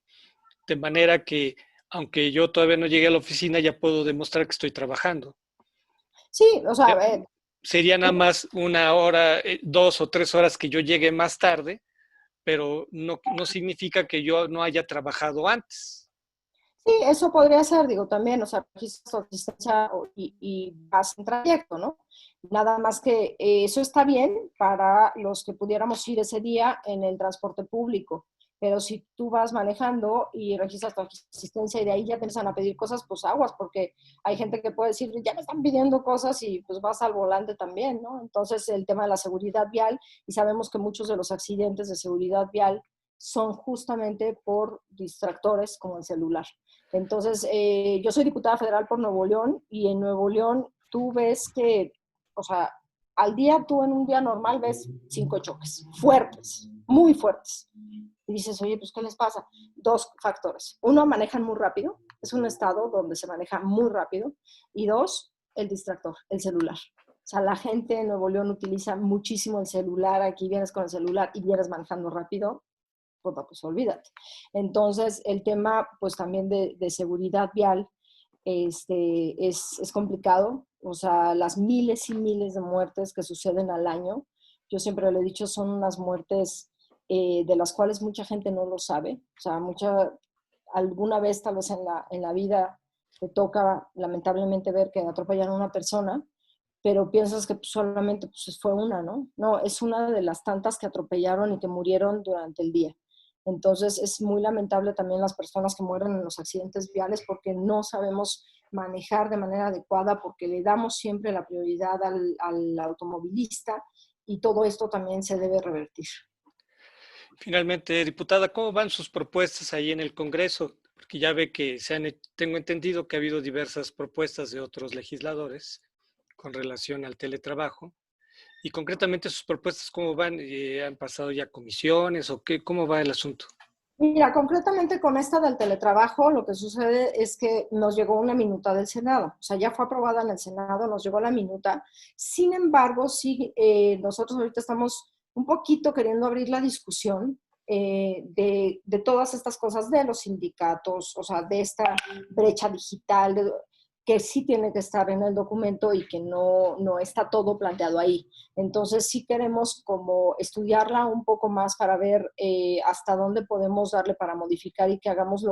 de manera que aunque yo todavía no llegue a la oficina, ya puedo demostrar que estoy trabajando. Sí, o sea, Ya sería nada más una hora, 2 o 3 horas que yo llegue más tarde, pero no significa que yo no haya trabajado antes. sí, eso podría ser, digo, también, o sea, registras tu asistencia y vas en trayecto, ¿no? Nada más que eso está bien para los que pudiéramos ir ese día en el transporte público, pero si tú vas manejando y registras tu asistencia y de ahí ya te empiezan a pedir cosas, pues aguas, porque hay gente que puede decir, ya me están pidiendo cosas y pues vas al volante también, ¿no? Entonces, el tema de la seguridad vial, y sabemos que muchos de los accidentes de seguridad vial son justamente por distractores como el celular. Entonces, yo soy diputada federal por Nuevo León y en Nuevo León tú ves que, o sea, al día tú en un día normal ves 5 choques fuertes, muy fuertes. Y dices, oye, pues, ¿qué les pasa? Dos factores. Uno, manejan muy rápido. Es un estado donde se maneja muy rápido. Y dos, el distractor, el celular. O sea, la gente en Nuevo León utiliza muchísimo el celular. Aquí vienes con el celular y vienes manejando rápido, pues olvídate. Entonces, el tema, pues también de seguridad vial es complicado. O sea, las miles y miles de muertes que suceden al año, yo siempre lo he dicho, son unas muertes de las cuales mucha gente no lo sabe. O sea, alguna vez tal vez en la vida te toca lamentablemente ver que atropellan a una persona, pero piensas que pues, solamente pues, fue una, ¿no? No, es una de las tantas que atropellaron y que murieron durante el día. Entonces es muy lamentable también las personas que mueren en los accidentes viales porque no sabemos manejar de manera adecuada, porque le damos siempre la prioridad al automovilista y todo esto también se debe revertir. Finalmente, diputada, ¿cómo van sus propuestas ahí en el Congreso? Porque ya ve que tengo entendido que ha habido diversas propuestas de otros legisladores con relación al teletrabajo. Y concretamente sus propuestas, ¿cómo van? ¿Han pasado ya comisiones o qué? ¿Cómo va el asunto? Mira, concretamente con esta del teletrabajo, lo que sucede es que nos llegó una minuta del Senado, o sea, ya fue aprobada en el Senado, nos llegó la minuta. Sin embargo, sí, nosotros ahorita estamos un poquito queriendo abrir la discusión de todas estas cosas de los sindicatos, o sea, de esta brecha digital, que sí tiene que estar en el documento y que no está todo planteado ahí. Entonces sí queremos como estudiarla un poco más para ver hasta dónde podemos darle para modificar y que hagamos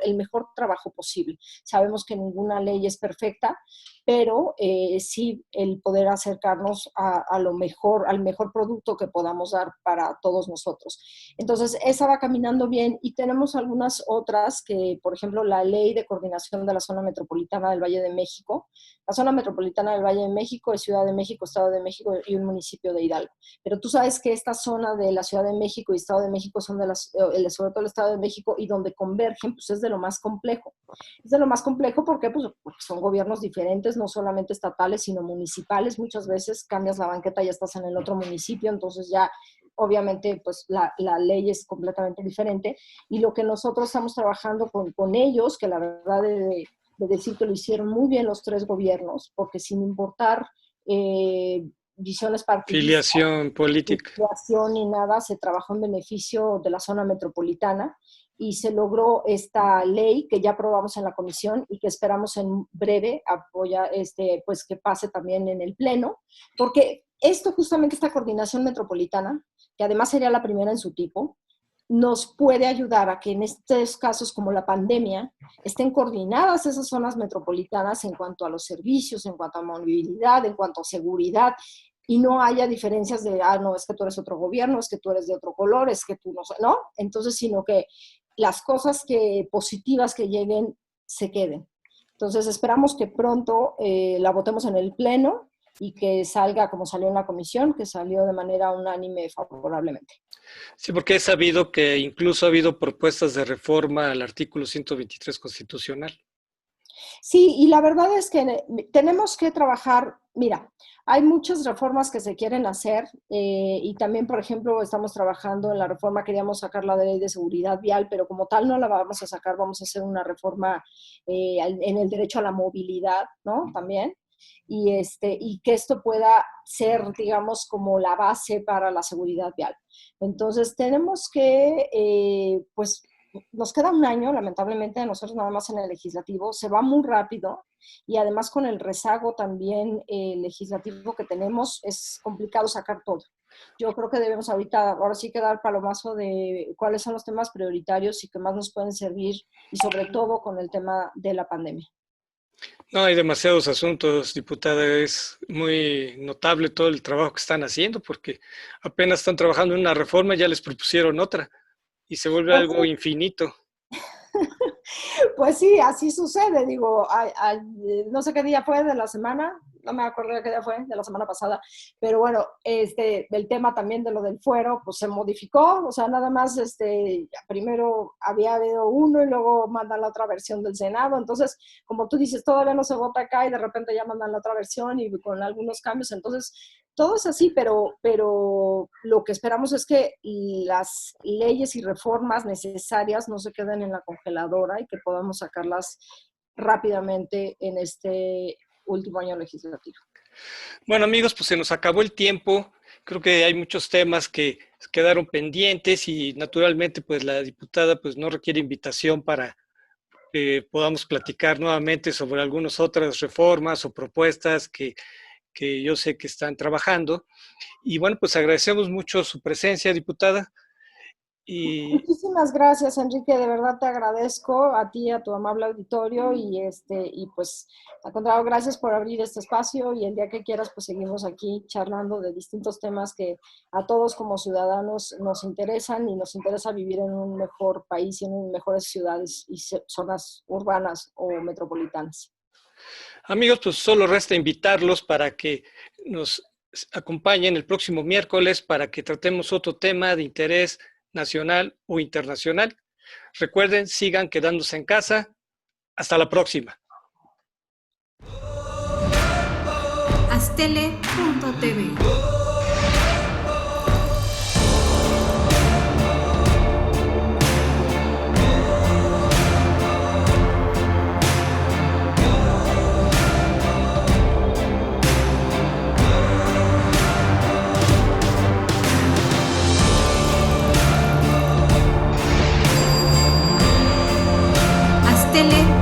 el mejor trabajo posible. Sabemos que ninguna ley es perfecta, pero sí el poder acercarnos a lo mejor, al mejor producto que podamos dar para todos nosotros. Entonces, esa va caminando bien y tenemos algunas otras que, por ejemplo, la ley de coordinación de la zona metropolitana del Valle de México. La zona metropolitana del Valle de México es Ciudad de México, Estado de México y un municipio de Hidalgo. Pero tú sabes que esta zona de la Ciudad de México y Estado de México son sobre todo el Estado de México, y donde convergen, pues es de lo más complejo. Es de lo más complejo porque, pues, porque son gobiernos diferentes, no solamente estatales, sino municipales. Muchas veces cambias la banqueta y ya estás en el otro municipio, entonces ya obviamente pues la ley es completamente diferente. Y lo que nosotros estamos trabajando con ellos, que la verdad de decir que lo hicieron muy bien los tres gobiernos, porque sin importar visiones partidistas, Filiación política. ni nada, se trabajó en beneficio de la zona metropolitana y se logró esta ley que ya aprobamos en la comisión y que esperamos en breve pues que pase también en el pleno, porque esta coordinación metropolitana, que además sería la primera en su tipo, nos puede ayudar a que en estos casos como la pandemia estén coordinadas esas zonas metropolitanas en cuanto a los servicios, en cuanto a movilidad, en cuanto a seguridad, y no haya diferencias de, no, es que tú eres otro gobierno, es que tú eres de otro color, es que tú no sé, ¿no? Entonces, sino que las cosas positivas que lleguen se queden. Entonces, esperamos que pronto la votemos en el pleno y que salga como salió en la comisión, que salió de manera unánime favorablemente. Sí, porque he sabido que incluso ha habido propuestas de reforma al artículo 123 constitucional. Sí, y la verdad es que tenemos que trabajar, mira, hay muchas reformas que se quieren hacer y también, por ejemplo, estamos trabajando en la reforma, queríamos sacar la ley de seguridad vial, pero como tal no la vamos a sacar, vamos a hacer una reforma en el derecho a la movilidad, ¿no? También. Y que esto pueda ser, digamos, como la base para la seguridad vial. Entonces, tenemos que, pues, nos queda un año, lamentablemente, nosotros nada más en el legislativo, se va muy rápido y además con el rezago también legislativo que tenemos, es complicado sacar todo. Yo creo que debemos ahora sí que dar palomazo de cuáles son los temas prioritarios y que más nos pueden servir y sobre todo con el tema de la pandemia. No, hay demasiados asuntos, diputada. Es muy notable todo el trabajo que están haciendo porque apenas están trabajando en una reforma y ya les propusieron otra y se vuelve algo infinito. Pues sí, así sucede. Digo, no sé qué día fue de la semana, no me acuerdo qué día fue, de la semana pasada, pero bueno, el tema también de lo del fuero, pues se modificó, o sea, nada más, primero había habido uno y luego mandan la otra versión del Senado, entonces, como tú dices, todavía no se vota acá y de repente ya mandan la otra versión y con algunos cambios, entonces, todo es así, pero lo que esperamos es que las leyes y reformas necesarias no se queden en la congeladora y que podamos sacarlas rápidamente en este último año legislativo. Bueno, amigos, pues se nos acabó el tiempo. Creo que hay muchos temas que quedaron pendientes y naturalmente pues la diputada pues no requiere invitación para que podamos platicar nuevamente sobre algunas otras reformas o propuestas que yo sé que están trabajando. Y bueno, pues agradecemos mucho su presencia, diputada. Muchísimas gracias, Enrique, de verdad te agradezco a ti, a tu amable auditorio y pues al contrario, gracias por abrir este espacio y el día que quieras pues seguimos aquí charlando de distintos temas que a todos como ciudadanos nos interesan y nos interesa vivir en un mejor país y en mejores ciudades y zonas urbanas o metropolitanas. Amigos, pues solo resta invitarlos para que nos acompañen el próximo miércoles para que tratemos otro tema de interés nacional o internacional. Recuerden, sigan quedándose en casa. Hasta la próxima. Astele.tv Astele